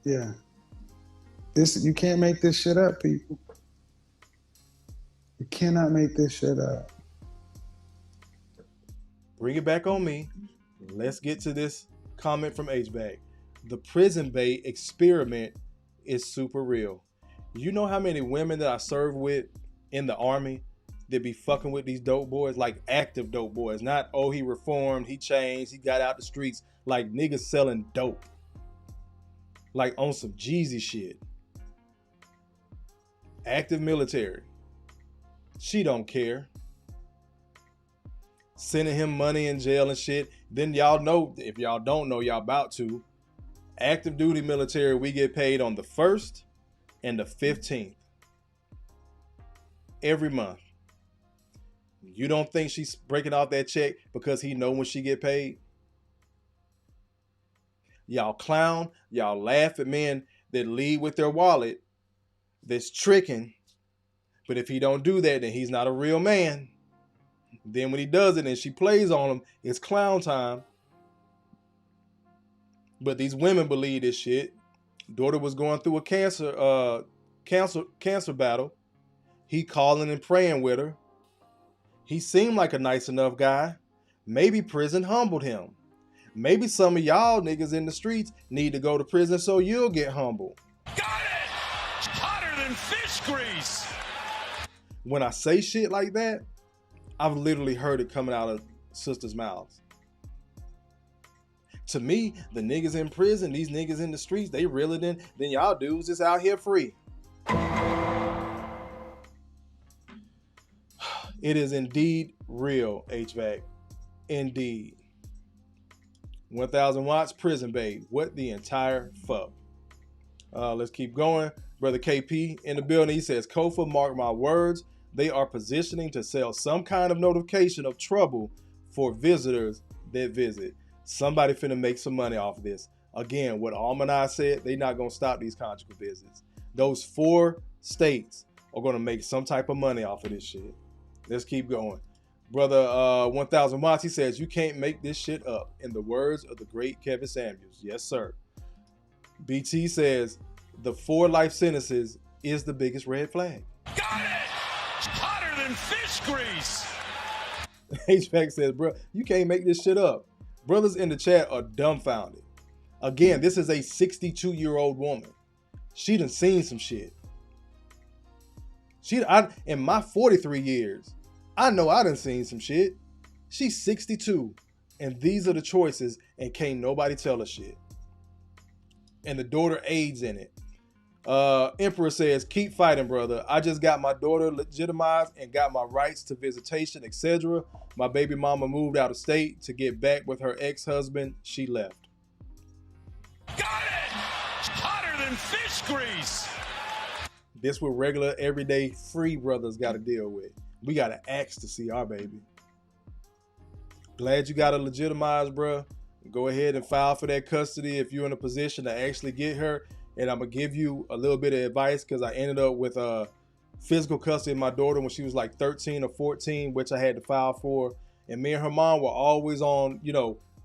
Speaker 12: Yeah. You can't make this shit up, people. You cannot make this shit up.
Speaker 1: Bring it back on me. Let's get to this comment from H-Bag. The prison bait experiment is super real. You know how many women that I served with in the army that be fucking with these dope boys? Like active dope boys. Not, oh, he reformed, he changed, he got out the streets. Like niggas selling dope. Like on some Jeezy shit. Active military. She don't care. Sending him money in jail and shit. Then y'all know, if y'all don't know, y'all about to. Active duty military, we get paid on the 1st and the 15th. Every month. You don't think she's breaking off that check because he know when she get paid? Y'all clown, y'all laugh at men that lead with their wallet that's tricking. But if he don't do that, then he's not a real man. Then when he does it and she plays on him, it's clown time. But these women believe this shit. Daughter was going through a cancer battle. He calling and praying with her. He seemed like a nice enough guy. Maybe prison humbled him. Maybe some of y'all niggas in the streets need to go to prison so you'll get humbled.
Speaker 2: Got it! Hotter than fish grease!
Speaker 1: When I say shit like that, I've literally heard it coming out of sisters' mouths. To me, the niggas in prison, these niggas in the streets, they realer than y'all dudes just out here free. It is indeed real, HVAC. Indeed. 1000 watts prison babe. What the entire fuck? Let's keep going. Brother KP in the building. He says, Kofa, mark my words. They are positioning to sell some kind of notification of trouble for visitors that visit. Somebody finna make some money off of this. Again, what Almanai said, they not gonna stop these conjugal visits. Those 4 states are gonna make some type of money off of this shit. Let's keep going. Brother 1000 watts, he says, you can't make this shit up. In the words of the great Kevin Samuels. Yes, sir. BT says, the 4 life sentences is the biggest red flag.
Speaker 2: Got it! Hotter than fish grease!
Speaker 1: HVAC says, bro, you can't make this shit up. Brothers in the chat are dumbfounded. Again, this is a 62-year-old woman. She done seen some shit. In my 43 years, I know I done seen some shit. She's 62, and these are the choices, and can't nobody tell her shit. And the daughter aids in it. Emperor says, keep fighting, brother. I just got my daughter legitimized and got my rights to visitation, etc. My baby mama moved out of state to get back with her ex-husband. She left.
Speaker 2: Got it! Hotter than fish grease.
Speaker 1: This what regular, everyday, free brothers got to deal with. We got to ask to see our baby. Glad you got her legitimized, bro. Go ahead and file for that custody if you're in a position to actually get her. And I'm going to give you a little bit of advice because I ended up with physical custody of my daughter when she was like 13 or 14, which I had to file for. And me and her mom were always on,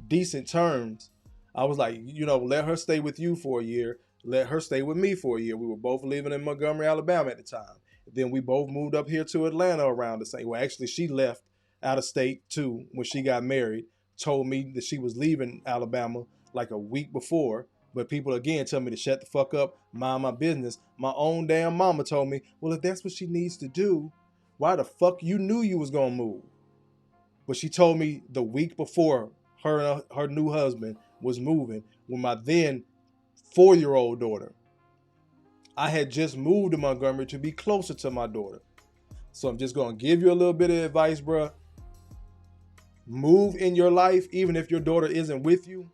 Speaker 1: decent terms. I was like, let her stay with you for a year. Let her stay with me for a year. We were both living in Montgomery, Alabama at the time. Then we both moved up here to Atlanta around the same. Well, actually, she left out of state too when she got married. Told me that she was leaving Alabama like a week before. But people, again, tell me to shut the fuck up, mind my business. My own damn mama told me, well, if that's what she needs to do, why the fuck you knew you was going to move? But she told me the week before her new husband was moving with my then 4-year-old daughter. I had just moved to Montgomery to be closer to my daughter. So I'm just going to give you a little bit of advice, bro. Move in your life, even if your daughter isn't with you.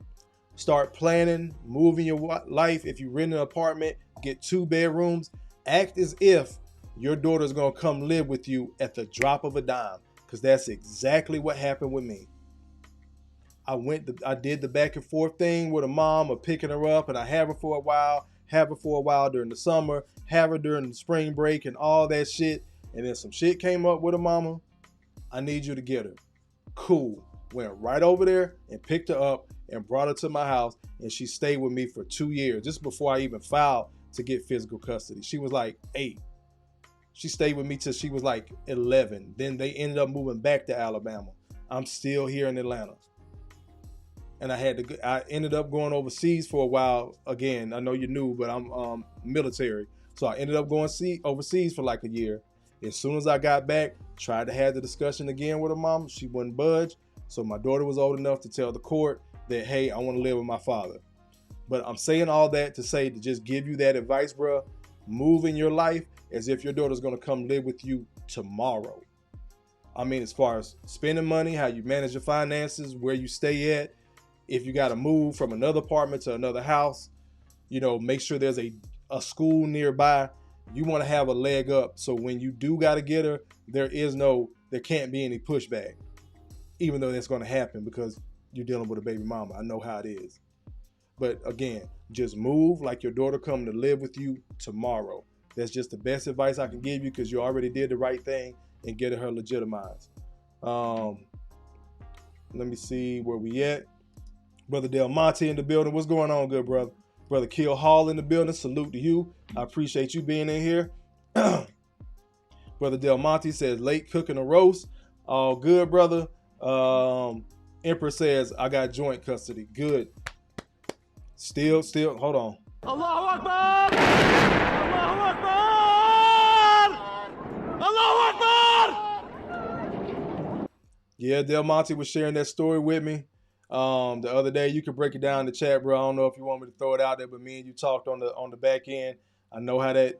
Speaker 1: Start planning, moving your life. If you rent an apartment, get 2 bedrooms. Act as if your daughter's going to come live with you at the drop of a dime, because that's exactly what happened with me. I did the back and forth thing with a mom of picking her up, and I have her for a while during the summer, have her during the spring break and all that shit. And then some shit came up with her mama. I need you to get her. Cool. Went right over there and picked her up and brought her to my house, and she stayed with me for 2 years, just before I even filed to get physical custody. She was like 8. She stayed with me till she was like 11. Then they ended up moving back to Alabama. I'm still here in Atlanta. And I ended up going overseas for a while. Again, I know you're new, but I'm military. So I ended up going overseas for like a year. As soon as I got back, tried to have the discussion again with her mom. She wouldn't budge. So my daughter was old enough to tell the court that, hey, I want to live with my father. But I'm saying all that to say, to just give you that advice, bro. Move in your life as if your daughter's going to come live with you tomorrow. I mean, as far as spending money, how you manage your finances, where you stay at. If you got to move from another apartment to another house, make sure there's a school nearby. You want to have a leg up. So when you do got to get her, there can't be any pushback. Even though that's going to happen because you're dealing with a baby mama. I know how it is. But again, just move like your daughter coming to live with you tomorrow. That's just the best advice I can give you because you already did the right thing and getting her legitimized. Let me see where we at. Brother Del Monte in the building. What's going on, good brother? Brother Kill Hall in the building. Salute to you. I appreciate you being in here. Brother Del Monte says, late cooking a roast. All good, brother. Emperor says, I got joint custody. Good. Still, hold on.
Speaker 5: Allahu Akbar! Allahu Akbar! Allahu Akbar!
Speaker 1: Yeah, Del Monte was sharing that story with me the other day. You can break it down in the chat, bro. I don't know if you want me to throw it out there, but me and you talked on the back end. I know how that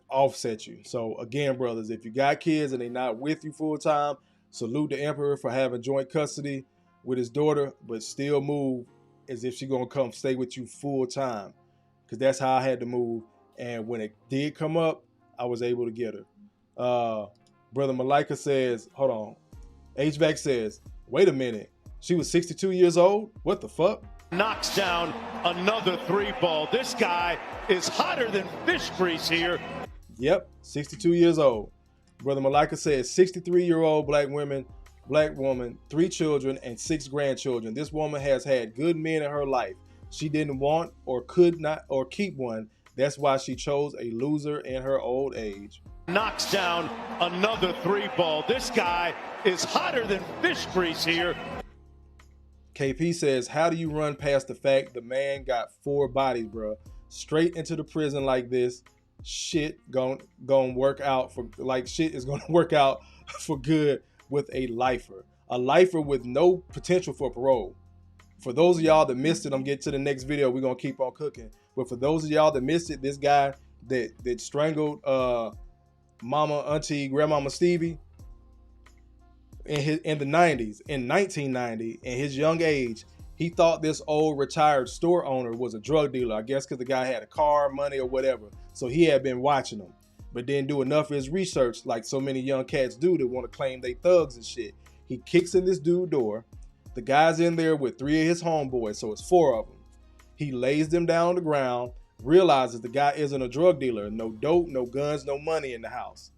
Speaker 1: offsets you. So again, brothers, if you got kids and they're not with you full time, salute the Emperor for having joint custody with his daughter, but still move as if she's gonna come stay with you full time. Because that's how I had to move. And when it did come up, I was able to get her. Brother Malika says, hold on. HVAC says, wait a minute. She was 62 years old? What the fuck?
Speaker 2: Knocks down another 3-ball. This guy is hotter than fish grease here.
Speaker 1: Yep, 62 years old. Brother Malika says 63-year-old black woman, 3 children, and 6 grandchildren. This woman has had good men in her life. She didn't want or could not or keep one. That's why she chose a loser in her old age.
Speaker 2: Knocks down another 3-ball. This guy is hotter than fish grease here.
Speaker 1: KP says, how do you run past the fact the man got 4 bodies, bro? Straight into the prison like this. shit gonna work out for shit is gonna work out for good with a lifer with no potential for parole. For those of y'all that missed it, I'm getting to the next video. We're gonna keep on cooking. But for those of y'all that missed it, this guy that strangled mama, auntie, grandmama Stevie in the 90s, in 1990, in his young age, he thought this old retired store owner was a drug dealer. I guess because the guy had a car, money, or whatever. So he had been watching him, but didn't do enough of his research like so many young cats do that want to claim they thugs and shit. He kicks in this dude's door. The guy's in there with 3 of his homeboys, so it's 4 of them. He lays them down on the ground, realizes the guy isn't a drug dealer. No dope, no guns, no money in the house.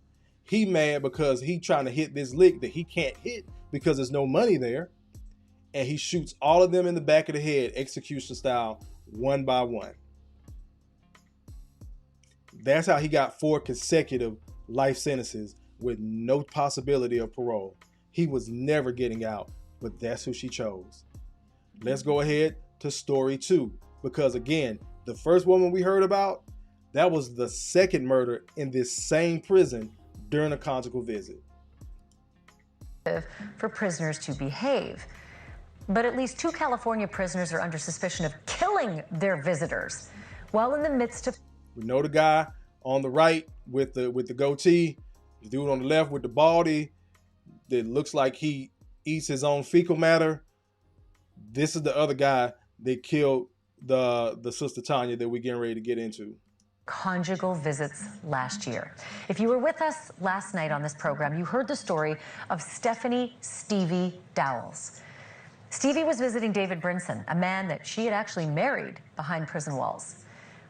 Speaker 1: He mad because he trying to hit this lick that he can't hit because there's no money there. And he shoots all of them in the back of the head, execution style, one by one. That's how he got 4 consecutive life sentences with no possibility of parole. He was never getting out, but that's who she chose. Let's go ahead to story 2, because again, the first woman we heard about, that was the second murder in this same prison during a conjugal visit.
Speaker 4: For prisoners to behave. But at least 2 California prisoners are under suspicion of killing their visitors while in the midst of...
Speaker 1: We know the guy on the right with the goatee, the dude on the left with the baldy that looks like he eats his own fecal matter. This is the other guy that killed the sister Tanya that we're getting ready to get into.
Speaker 4: Conjugal visits last year. If you were with us last night on this program, you heard the story of Stephanie Stevie Dowells. Stevie was visiting David Brinson, a man that she had actually married behind prison walls.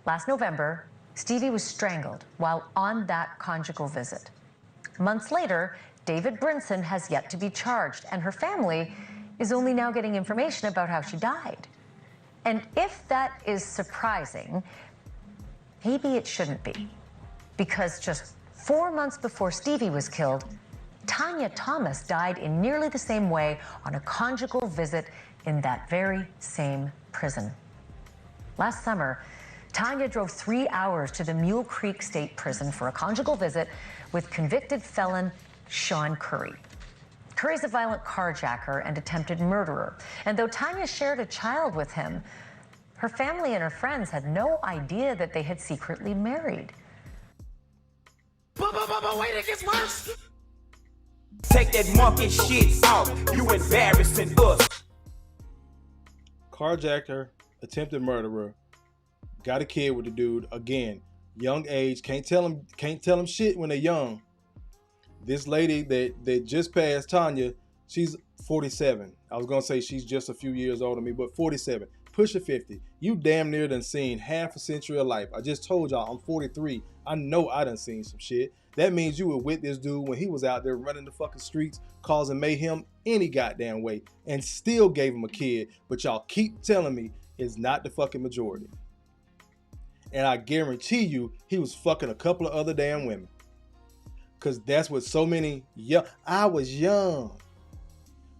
Speaker 4: Last November, Stevie was strangled while on that conjugal visit. Months later, David Brinson has yet to be charged, and her family is only now getting information about how she died. And if that is surprising, maybe it shouldn't be, because just 4 months before Stevie was killed, Tanya Thomas died in nearly the same way on a conjugal visit in that very same prison. Last summer, Tanya drove 3 hours to the Mule Creek State Prison for a conjugal visit with convicted felon Sean Curry. Curry's a violent carjacker and attempted murderer. And though Tanya shared a child with him, her family and her friends had no idea that they had secretly married.
Speaker 5: Wait, it gets worse.
Speaker 11: Take that monkey shit off. You embarrassing us.
Speaker 1: Carjacker, attempted murderer, got a kid with the dude. Again, young age, can't tell him shit when they're young. This lady that just passed Tanya, she's 47. I was gonna say she's just a few years older than me, but 47. Push a 50. You damn near done seen half a century of life. I just told y'all I'm 43. I know I done seen some shit. That means you were with this dude when he was out there running the fucking streets, causing mayhem any goddamn way, and still gave him a kid. But y'all keep telling me it's not the fucking majority. And I guarantee you he was fucking a couple of other damn women. Because that's what so many young, I was young.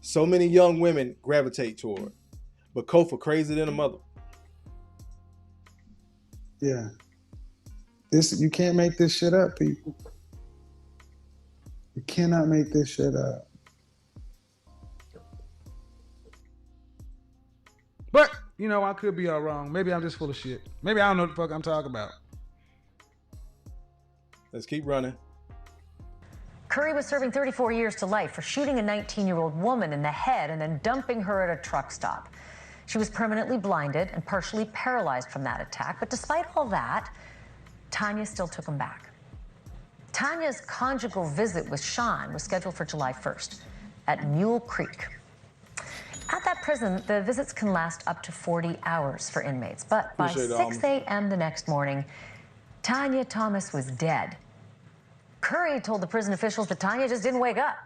Speaker 1: So many young women gravitate toward. But Kofa crazy than a mother.
Speaker 12: Yeah. You can't make this shit up, people. You cannot make this shit up.
Speaker 7: But, you know, I could be all wrong. Maybe I'm just full of shit. Maybe I don't know what the fuck I'm talking about.
Speaker 1: Let's keep running.
Speaker 4: Curry was serving 34 years to life for shooting a 19-year-old woman in the head and then dumping her at a truck stop. She was permanently blinded and partially paralyzed from that attack, but despite all that, Tanya still took him back. Tanya's conjugal visit with Sean was scheduled for July 1st at Mule Creek. At that prison, the visits can last up to 40 hours for inmates, but by 6 a.m. the next morning, Tanya Thomas was dead. Curry told the prison officials that Tanya just didn't wake up.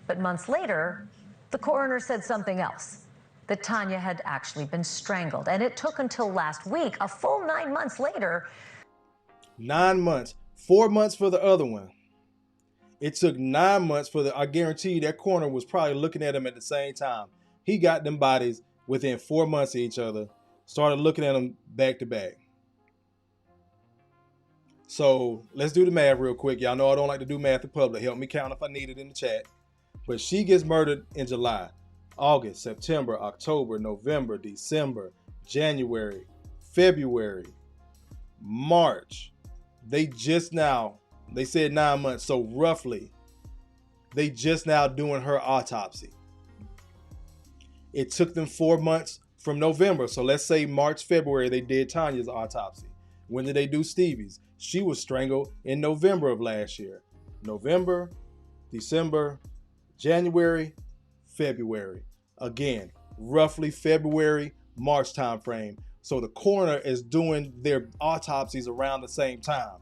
Speaker 4: But months later, the coroner said something else, that Tanya had actually been strangled. And it took until last week, a full 9 months later.
Speaker 1: 9 months, 4 months for the other one. It took 9 months for I guarantee you that coroner was probably looking at them at the same time. He got them bodies within 4 months of each other, started looking at them back to back. So let's do the math real quick. Y'all know I don't like to do math in public. Help me count if I need it in the chat. But she gets murdered in July, August, September, October, November, December, January, February, March. They said 9 months. So roughly, they just now doing her autopsy. It took them 4 months from November. So let's say March, February, they did Tanya's autopsy. When did they do Stevie's? She was strangled in November of last year. November, December, January, February. Again, roughly February, March time frame. So the coroner is doing their autopsies around the same time.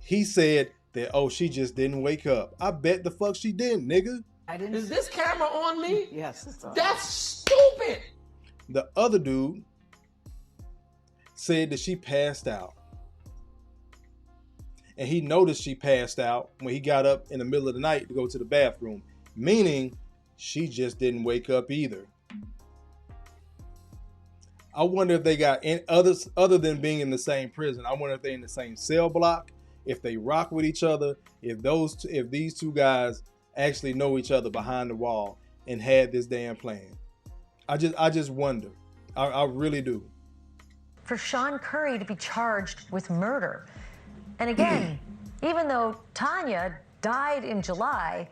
Speaker 1: He said that, oh, she just didn't wake up. I bet the fuck she didn't, nigga.
Speaker 5: Is this camera on me?
Speaker 3: Yes, it's on.
Speaker 5: That's stupid.
Speaker 1: The other dude said that she passed out. And he noticed she passed out when he got up in the middle of the night to go to the bathroom, meaning she just didn't wake up either. I wonder if they got other than being in the same prison. I wonder if they're in the same cell block, if they rock with each other, if these two guys actually know each other behind the wall and had this damn plan. I just wonder. I really do.
Speaker 4: For Sean Curry to be charged with murder. And again, even though Tanya died in July,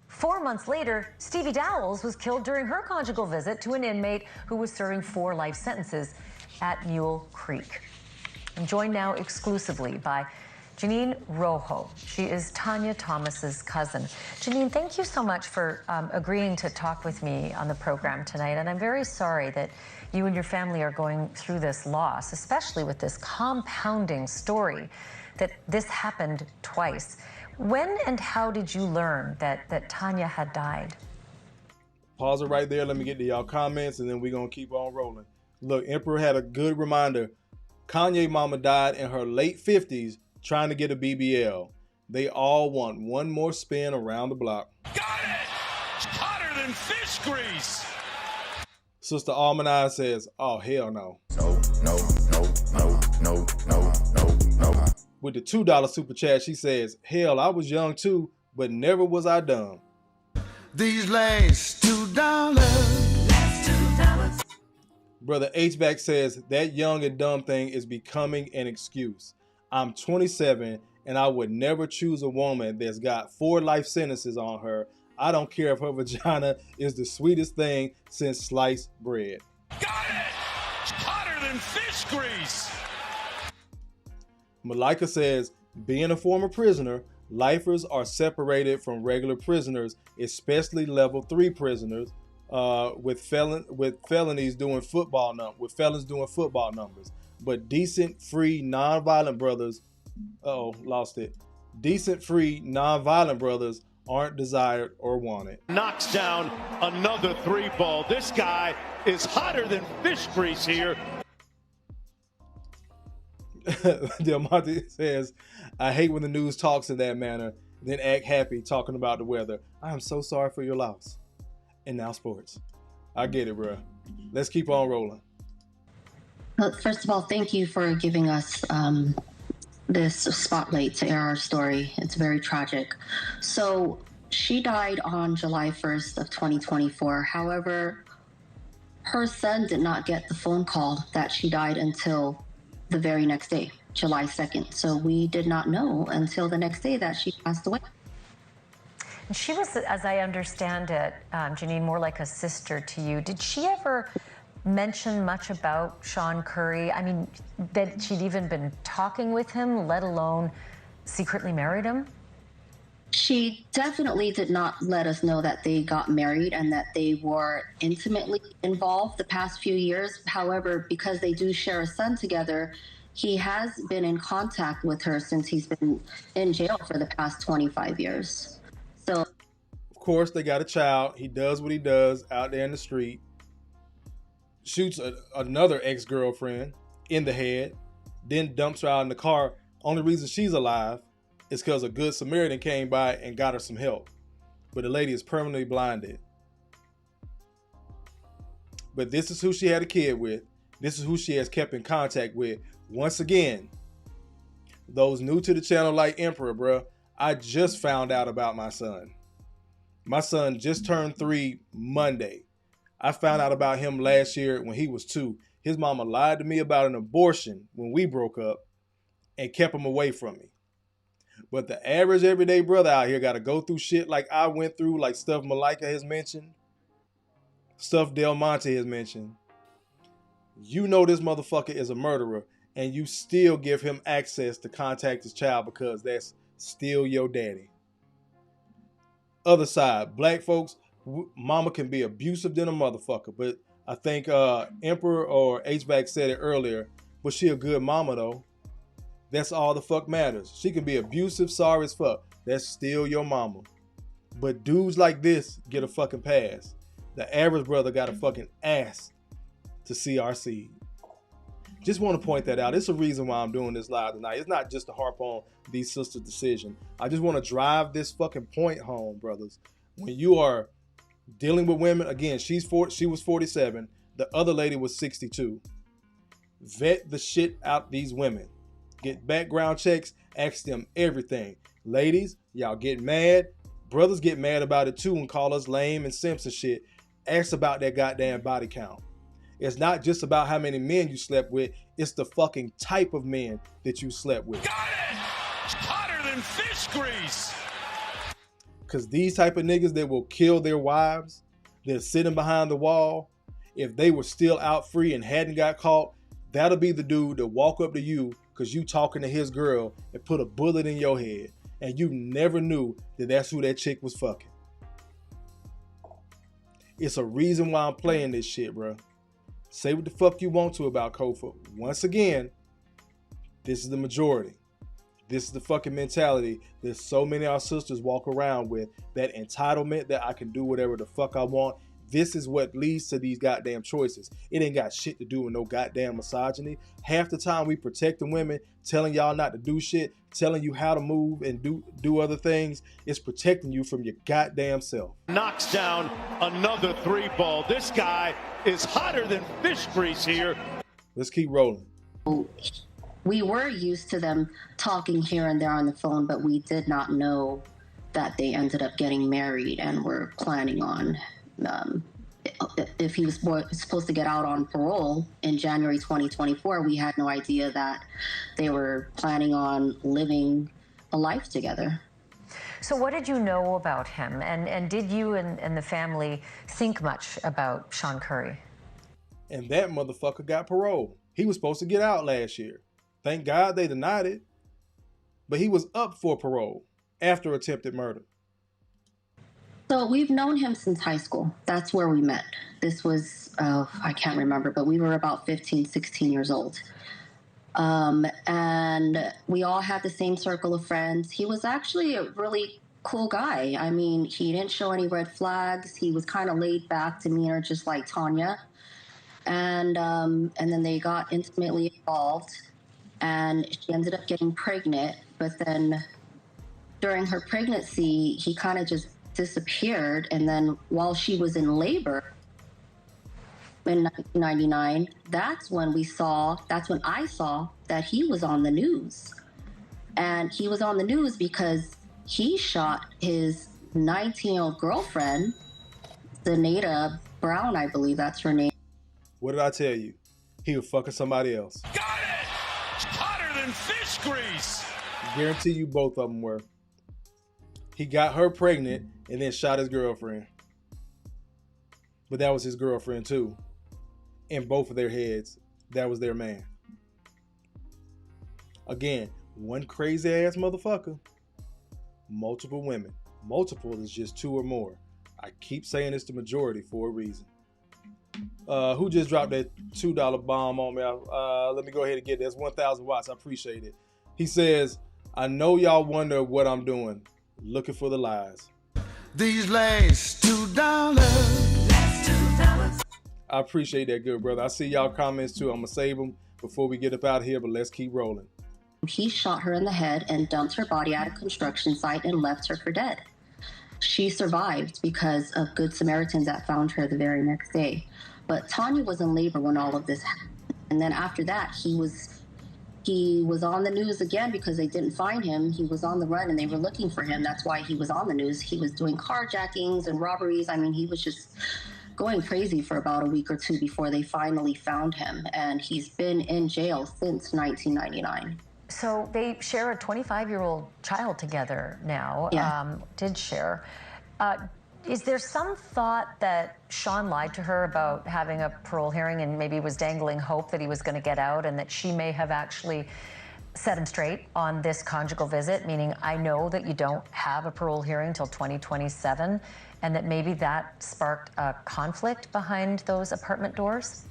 Speaker 4: 4 months later, Stevie Dowles was killed during her conjugal visit to an inmate who was serving 4 life sentences at Mule Creek. I'm joined now exclusively by Janine Rojo. She is Tanya Thomas's cousin. Janine, thank you so much for agreeing to talk with me on the program tonight. And I'm very sorry that you and your family are going through this loss, especially with this compounding story that this happened twice. When and how did you learn that Tanya had died?
Speaker 1: Pause it right there. Let me get to y'all comments, and then we're going to keep on rolling. Look, Emperor had a good reminder. Kanye mama died in her late 50s trying to get a BBL. They all want one more spin around the block.
Speaker 2: Got it! It's hotter than fish grease!
Speaker 1: Sister Almanai says, oh, hell no.
Speaker 13: No.
Speaker 1: With the $2 super chat, she says, hell, I was young too, but never was I dumb.
Speaker 13: These last $2.
Speaker 1: Brother H-Back says, that young and dumb thing is becoming an excuse. I'm 27 and I would never choose a woman that's got 4 life sentences on her. I don't care if her vagina is the sweetest thing since sliced bread.
Speaker 2: Got it! It's hotter than fish grease!
Speaker 1: Malika says, being a former prisoner, lifers are separated from regular prisoners, especially level 3 prisoners, with felons doing football numbers. But decent, free, non-violent brothers, decent, free, non-violent brothers aren't desired or wanted.
Speaker 2: Knocks down another 3-ball. This guy is hotter than fish grease here.
Speaker 1: Diamante says, I hate when the news talks in that manner, then act happy talking about the weather. I am so sorry for your loss. And now sports. I get it, bro. Let's keep on rolling.
Speaker 14: Well, first of all, thank you for giving us this spotlight to air our story. It's very tragic. So she died on July 1st of 2024. However, her son did not get the phone call that she died until the very next day, July 2nd. So we did not know until the next day that she passed away.
Speaker 4: And she was, as I understand it, Janine, more like a sister to you. Did she ever mention much about Sean Curry? I mean, that she'd even been talking with him, let alone secretly married him?
Speaker 14: She definitely did not let us know that they got married and that they were intimately involved the past few years. However, because they do share a son together, he has been in contact with her since he's been in jail for the past 25 years. So,
Speaker 1: of course, they got a child. He does what he does out there in the street. Shoots another ex-girlfriend in the head, then dumps her out in the car. Only reason she's alive is because a good Samaritan came by and got her some help. But the lady is permanently blinded. But this is who she had a kid with. This is who she has kept in contact with. Once again, Those new to the channel like Emperor, bro, I just found out about my son. My son just turned 3 Monday. I found out about him last year when he was 2. His mama lied to me about an abortion when we broke up and kept him away from me. But the average everyday brother out here got to go through shit like I went through, like stuff Malika has mentioned, stuff Del Monte has mentioned. You know this motherfucker is a murderer, and you still give him access to contact his child because that's still your daddy. Other side, black folks, mama can be abusive than a motherfucker, but I think Emperor or HVAC said it earlier, but she a good mama though. That's all the fuck matters. She can be abusive, sorry as fuck. That's still your mama. But dudes like this get a fucking pass. The average brother got a fucking ass to see our seed. Just want to point that out. It's a reason why I'm doing this live tonight. It's not just to harp on these sisters' decision. I just want to drive this fucking point home, brothers. When you are dealing with women, again, she was 47. The other lady was 62. Vet the shit out these women. Get background checks. Ask them everything. Ladies, y'all get mad. Brothers get mad about it too and call us lame and simps and shit. Ask about that goddamn body count. It's not just about how many men you slept with. It's the fucking type of men that you slept with.
Speaker 2: Got it! It's hotter than fish grease!
Speaker 1: Because these type of niggas that will kill their wives, they're sitting behind the wall. If they were still out free and hadn't got caught, that'll be the dude that walk up to you because you talking to his girl and put a bullet in your head. And you never knew that that's who that chick was fucking. It's a reason why I'm playing this shit, bro. Say what the fuck you want to about Kofa. Once again, this is the majority. This is the fucking mentality that so many of our sisters walk around with. That entitlement that I can do whatever the fuck I want. This is what leads to these goddamn choices. It ain't got shit to do with no goddamn misogyny. Half the time we protecting women, telling y'all not to do shit, telling you how to move and do other things. It's protecting you from your goddamn self.
Speaker 2: Knocks down another 3-ball. This guy is hotter than fish grease here.
Speaker 1: Let's keep rolling.
Speaker 14: We were used to them talking here and there on the phone, but we did not know that they ended up getting married and were planning on if he was supposed to get out on parole in January 2024, we had no idea that they were planning on living a life together.
Speaker 4: So what did you know about him? And did you and the family think much about Sean Curry?
Speaker 1: And that motherfucker got parole. He was supposed to get out last year. Thank God they denied it. But he was up for parole after attempted murder.
Speaker 14: So we've known him since high school. That's where we met. This was, I can't remember, but we were about 15, 16 years old. And we all had the same circle of friends. He was actually a really cool guy. I mean, he didn't show any red flags. He was kind of laid back demeanor, just like Tanya. And then they got intimately involved, and she ended up getting pregnant. But then during her pregnancy, he kind of just disappeared. And then while she was in labor in 1999, that's when I saw that he was on the news. And he was on the news because he shot his 19-year-old girlfriend, Zaneta Brown, I believe that's her name.
Speaker 1: What did I tell you? He was fucking somebody else.
Speaker 2: Got it! It's hotter than fish grease!
Speaker 1: Guarantee you both of them were. He got her pregnant and then shot his girlfriend. But that was his girlfriend too. In both of their heads, that was their man. Again, one crazy ass motherfucker. Multiple women. Multiple is just 2 or more. I keep saying it's the majority for a reason. Who just dropped that $2 bomb on me? Let me go ahead and get it. That's 1,000 watts. I appreciate it. He says, I know y'all wonder what I'm doing. Looking for the lies.
Speaker 13: These last $2.
Speaker 1: I appreciate that, good brother. I see y'all comments too. I'm gonna save them before we get up out of here, but let's keep rolling.
Speaker 14: He shot her in the head and dumped her body at a construction site and left her for dead. She survived because of Good Samaritans that found her the very next day. But Tanya was in labor when all of this happened. And then after that, he was on the news again because they didn't find him. He was on the run and they were looking for him. That's why he was on the news. He was doing carjackings and robberies. I mean, he was just going crazy for about a week or two before they finally found him. And he's been in jail since 1999.
Speaker 4: So they share a 25-year-old child together now, did share. Is there some thought that Sean lied to her about having a parole hearing and maybe was dangling hope that he was going to get out, and that she may have actually set him straight on this conjugal visit, meaning I know that you don't have a parole hearing till 2027, and that maybe that sparked a conflict behind those apartment doors?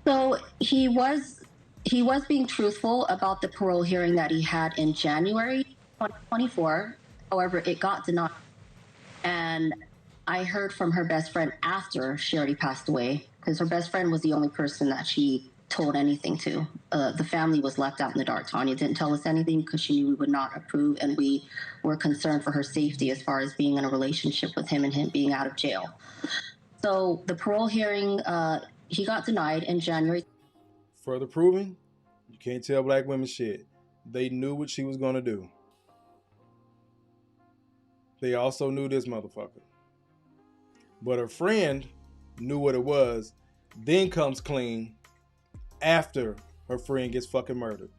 Speaker 14: So he was being truthful about the parole hearing that he had in January 2024. However, it got denied. And I heard from her best friend after she already passed away, because her best friend was the only person that she told anything to. The family was left out in the dark. Tanya didn't tell us anything because she knew we would not approve, and we were concerned for her safety as far as being in a relationship with him and him being out of jail. So the parole hearing, he got denied in January.
Speaker 1: Further proving, you can't tell black women shit. They knew what she was going to do. They also knew this motherfucker. But her friend knew what it was, then comes clean after her friend gets fucking murdered.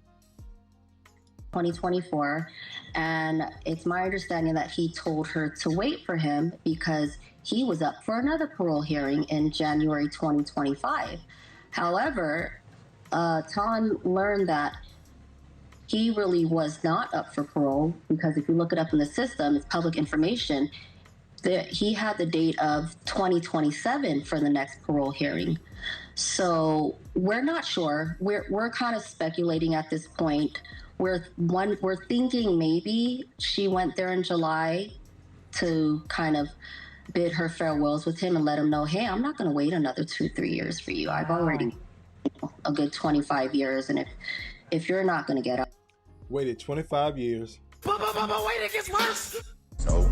Speaker 14: 2024, and it's my understanding that he told her to wait for him because he was up for another parole hearing in January 2025. However, Ton learned that he really was not up for parole, because if you look it up in the system, it's public information, that he had the date of 2027 for the next parole hearing. So we're not sure. We're kind of speculating at this point. We're thinking maybe she went there in July to kind of bid her farewells with him and let him know, hey, I'm not going to wait another 2-3 years for you. I've already a good 25 years, and if you're not going to get up.
Speaker 1: Waited 25 years.
Speaker 5: Wait, it gets worse.
Speaker 9: No.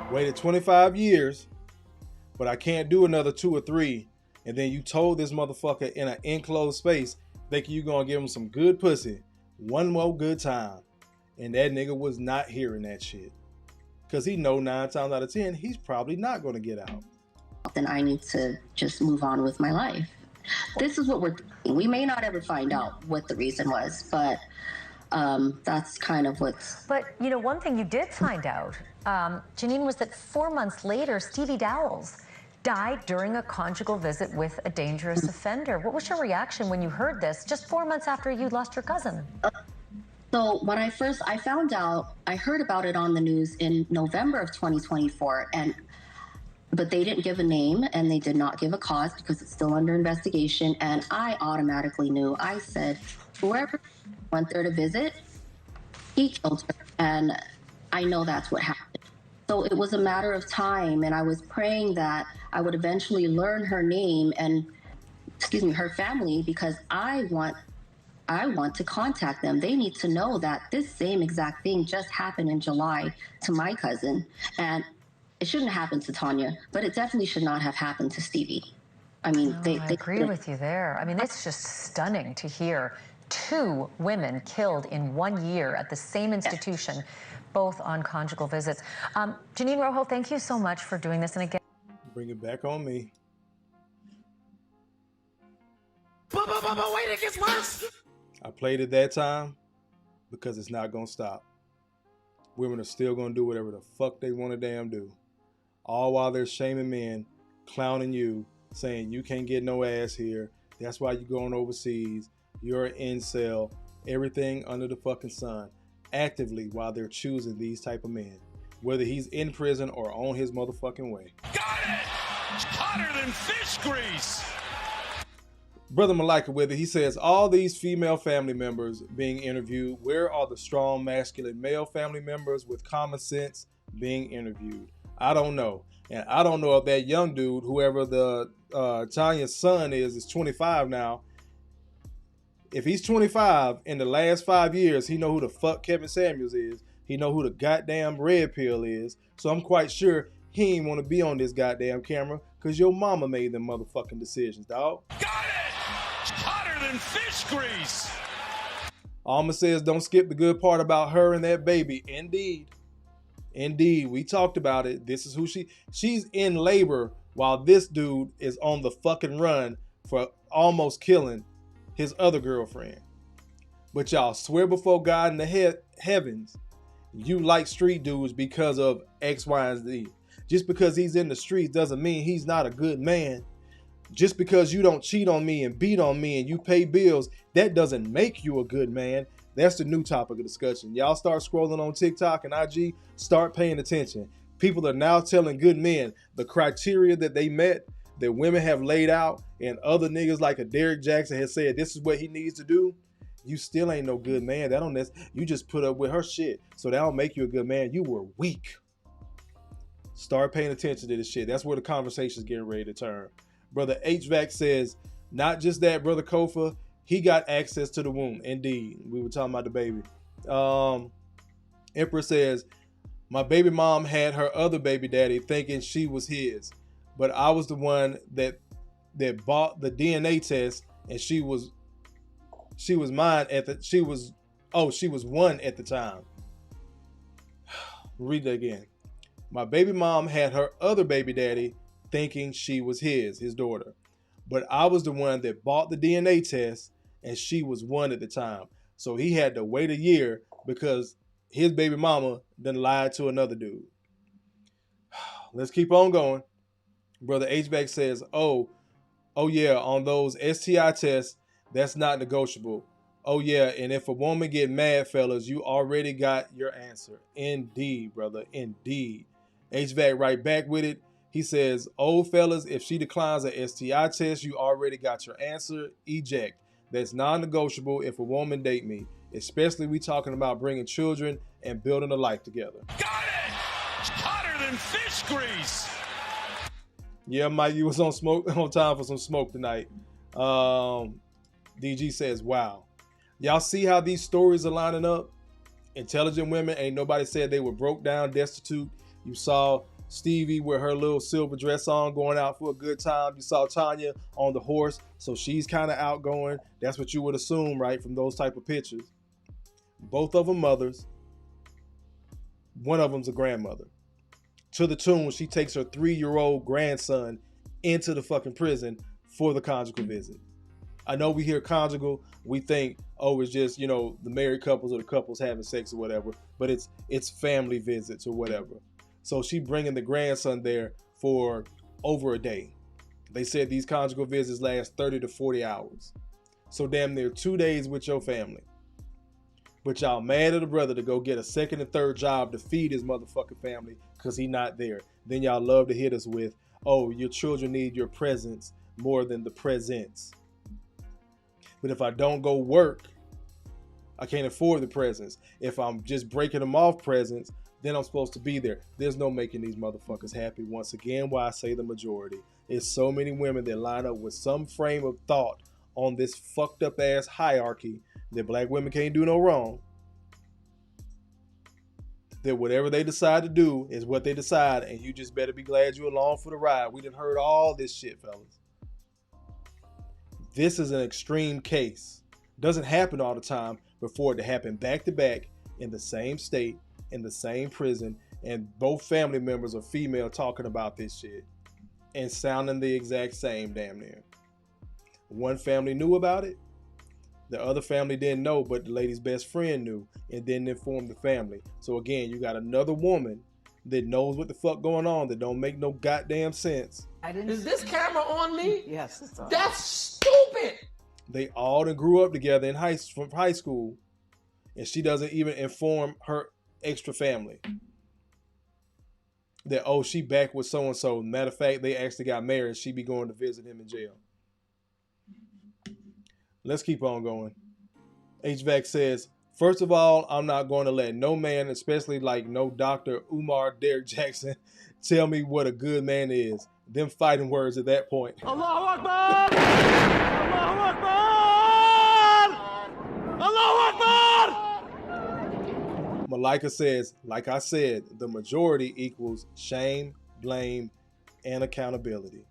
Speaker 1: Waited 25 years, but I can't do another 2 or 3. And then you told this motherfucker in an enclosed space, thinking you gonna give him some good pussy one more good time. And that nigga was not hearing that shit. Because he know 9 times out of 10, he's probably not gonna get out.
Speaker 14: Then I need to just move on with my life. This is what we're thinking. We may not ever find out what the reason was, but that's kind of what's...
Speaker 4: But, you know, one thing you did find out, Janine, was that 4 months later, Stevie Dowles died during a conjugal visit with a dangerous offender. What was your reaction when you heard this, just 4 months after you lost your cousin?
Speaker 14: So when I found out, I heard about it on the news in November of 2024, but they didn't give a name and they did not give a cause because it's still under investigation. And I automatically knew. I said, whoever went there to visit, he killed her. And I know that's what happened. So it was a matter of time. And I was praying that I would eventually learn her name and, her family, because I want to contact them. They need to know that this same exact thing just happened in July to my cousin. And it shouldn't happen to Tanya, but it definitely should not have happened to Stevie. I mean, I
Speaker 4: agree with you there. I mean, it's just stunning to hear 2 women killed in 1 year at the same institution, both on conjugal visits. Janine Rojo, thank you so much for doing this. And again,
Speaker 1: bring it back on me.
Speaker 5: Wait, it gets worse.
Speaker 1: I played it that time because it's not gonna stop. Women are still gonna do whatever the fuck they want to damn do. All while they're shaming men, clowning you, saying you can't get no ass here. That's why you're going overseas. You're an incel. Everything under the fucking sun. Actively while they're choosing these type of men. Whether he's in prison or on his motherfucking way.
Speaker 2: Got it! It's hotter than fish grease!
Speaker 1: Brother Malika with it, he says, all these female family members being interviewed, where are the strong masculine male family members with common sense being interviewed? I don't know. And I don't know if that young dude, whoever the Tanya's son is 25 now. If he's 25, in the last 5 years, he know who the fuck Kevin Samuels is. He know who the goddamn Red Pill is. So I'm quite sure he ain't want to be on this goddamn camera because your mama made them motherfucking decisions, dog.
Speaker 2: Got it! Hotter than fish grease!
Speaker 1: All I'm gonna say is don't skip the good part about her and that baby. Indeed. Indeed, we talked about it. This is who she's in labor while this dude is on the fucking run for almost killing his other girlfriend. But y'all swear before God in the heavens, you like street dudes because of X, Y, and Z. Just because he's in the streets doesn't mean he's not a good man. Just because you don't cheat on me and beat on me and you pay bills, that doesn't make you a good man. That's the new topic of discussion. Y'all start scrolling on TikTok and IG, start paying attention. People are now telling good men the criteria that they met, that women have laid out, and other niggas like a Derrick Jackson has said this is what he needs to do. You still ain't no good man. That don't you just put up with her shit. So that don't make you a good man. You were weak. Start paying attention to this shit. That's where the conversation's getting ready to turn. Brother HVAC says, not just that, Brother Kofa, he got access to the womb. Indeed. We were talking about the baby. Emperor says, my baby mom had her other baby daddy thinking she was his, but I was the one that bought the DNA test, and she was one at the time. Read that again. My baby mom had her other baby daddy thinking she was his daughter, but I was the one that bought the DNA test, and she was one at the time. So he had to wait a year because his baby mama done lied to another dude. Let's keep on going. Brother H-Back says, oh yeah, on those STI tests, that's not negotiable. Oh yeah, and if a woman get mad, fellas, you already got your answer. Indeed, brother, indeed. HVAC right back with it. He says, oh fellas, if she declines a STI test, you already got your answer. Eject. That's non-negotiable if a woman date me. Especially we talking about bringing children and building a life together.
Speaker 2: Got it! Hotter than fish grease!
Speaker 1: Yeah, Mike, you was on time for some smoke tonight. DG says, wow. Y'all see how these stories are lining up? Intelligent women, ain't nobody said they were broke down, destitute. You saw Stevie with her little silver dress on going out for a good time. You saw Tanya on the horse, so she's kind of outgoing. That's what you would assume, right, from those type of pictures. Both of them mothers. One of them's a grandmother. To the tune, she takes her 3-year-old grandson into the fucking prison for the conjugal visit. I know we hear conjugal, we think, oh, it's just, the married couples or the couples having sex or whatever, but it's family visits or whatever. So she bringing the grandson there for over a day. They said these conjugal visits last 30 to 40 hours. So damn near 2 days with your family. But y'all mad at the brother to go get a second and third job to feed his motherfucking family because he not there. Then y'all love to hit us with, oh, your children need your presence more than the presents. But if I don't go work, I can't afford the presents. If I'm just breaking them off presents, then I'm supposed to be there. There's no making these motherfuckers happy. Once again, why I say the majority. It's so many women that line up with some frame of thought on this fucked up ass hierarchy that black women can't do no wrong. That whatever they decide to do is what they decide, and you just better be glad you're along for the ride. We done heard all this shit, fellas. This is an extreme case. Doesn't happen all the time, but for it to happen back to back in the same state, in the same prison, and both family members are female talking about this shit and sounding the exact same damn near. One family knew about it. The other family didn't know, but the lady's best friend knew and didn't inform the family. So again, you got another woman that knows what the fuck going on that don't make no goddamn sense.
Speaker 5: Is this camera on me?
Speaker 15: Yes. It's on.
Speaker 5: That's stupid.
Speaker 1: They all done grew up together from high school, and she doesn't even inform her extra family that, oh, she back with so-and-so. Matter of fact, they actually got married. She be going to visit him in jail. Let's keep on going. HVAC says, first of all, I'm not going to let no man, especially like no Dr. Umar Derrick Jackson, tell me what a good man is. Them fighting words at that point.
Speaker 5: Allahu Akbar! Allahu Akbar! Allahu Akbar!
Speaker 1: Malika says, like I said, the majority equals shame, blame, and accountability.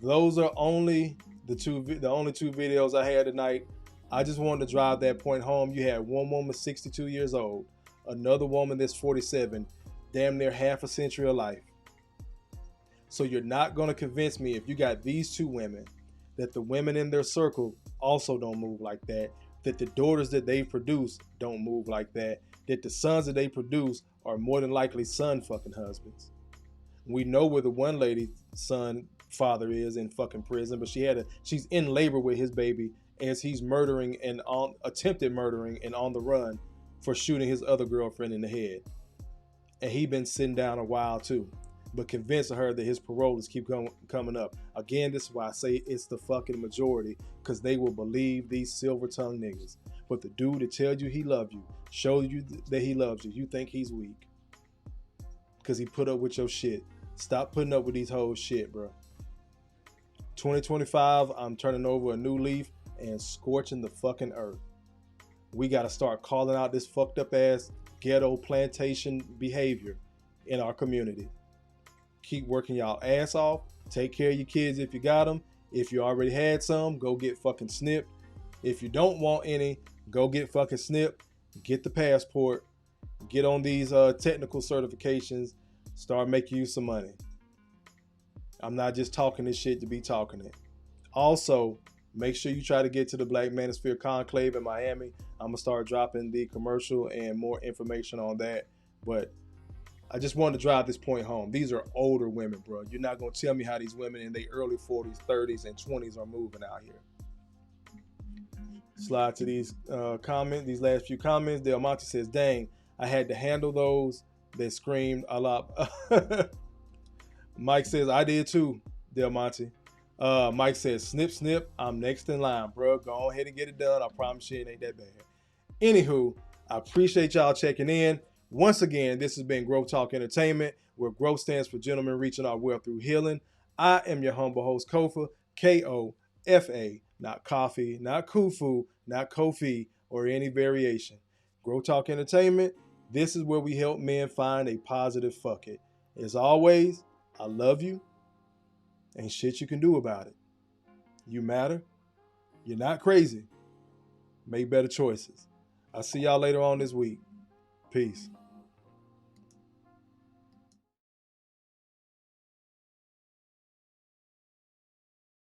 Speaker 1: Those are only the only two videos I had tonight. I just wanted to drive that point home. You had one woman 62 years old, another woman that's 47, damn near half a century of life. So you're not going to convince me, if you got these two women, that the women in their circle also don't move like that, that the daughters that they produce don't move like that, that the sons that they produce are more than likely son fucking husbands. We know where the one lady's son father is, in fucking prison, but she's in labor with his baby as he's murdering and attempted murdering and on the run for shooting his other girlfriend in the head. And he been sitting down a while too, but convincing her that his paroles keep coming up. Again, this is why I say it's the fucking majority, because they will believe these silver-tongued niggas. But the dude that tells you he loves you, shows you that he loves you, you think he's weak because he put up with your shit. Stop putting up with these hoes shit, bro. 2025, I'm turning over a new leaf and scorching the fucking earth. We got to start calling out this fucked up ass ghetto plantation behavior in our community. Keep working y'all ass off. Take care of your kids if you got them. If you already had some, go get fucking snipped. If you don't want any, go get fucking snipped. Get the passport. Get on these technical certifications. Start making you some money. I'm not just talking this shit to be talking it. Also, make sure you try to get to the Black Manosphere Conclave in Miami. I'm going to start dropping the commercial and more information on that. But I just wanted to drive this point home. These are older women, bro. You're not going to tell me how these women in their early 40s, 30s, and 20s are moving out here. Slide to these comments, these last few comments. Del Monte says, dang, I had to handle those that screamed a lot. Mike says, I did too, Del Monte. Mike says, snip, snip, I'm next in line, bro. Go ahead and get it done. I promise you it ain't that bad. Anywho, I appreciate y'all checking in. Once again, this has been G.R.O.W.T.H Entertainment, where G.R.O.W. stands for Gentlemen Reaching Our Wealth Through Healing. I am your humble host, Kofa, K-O-F-A, not coffee, not kufu, not Kofi, or any variation. G.R.O.W.T.H Entertainment, this is where we help men find a positive fuck it. As always, I love you. Ain't shit you can do about it. You matter. You're not crazy. Make better choices. I'll see y'all later on this week. Peace.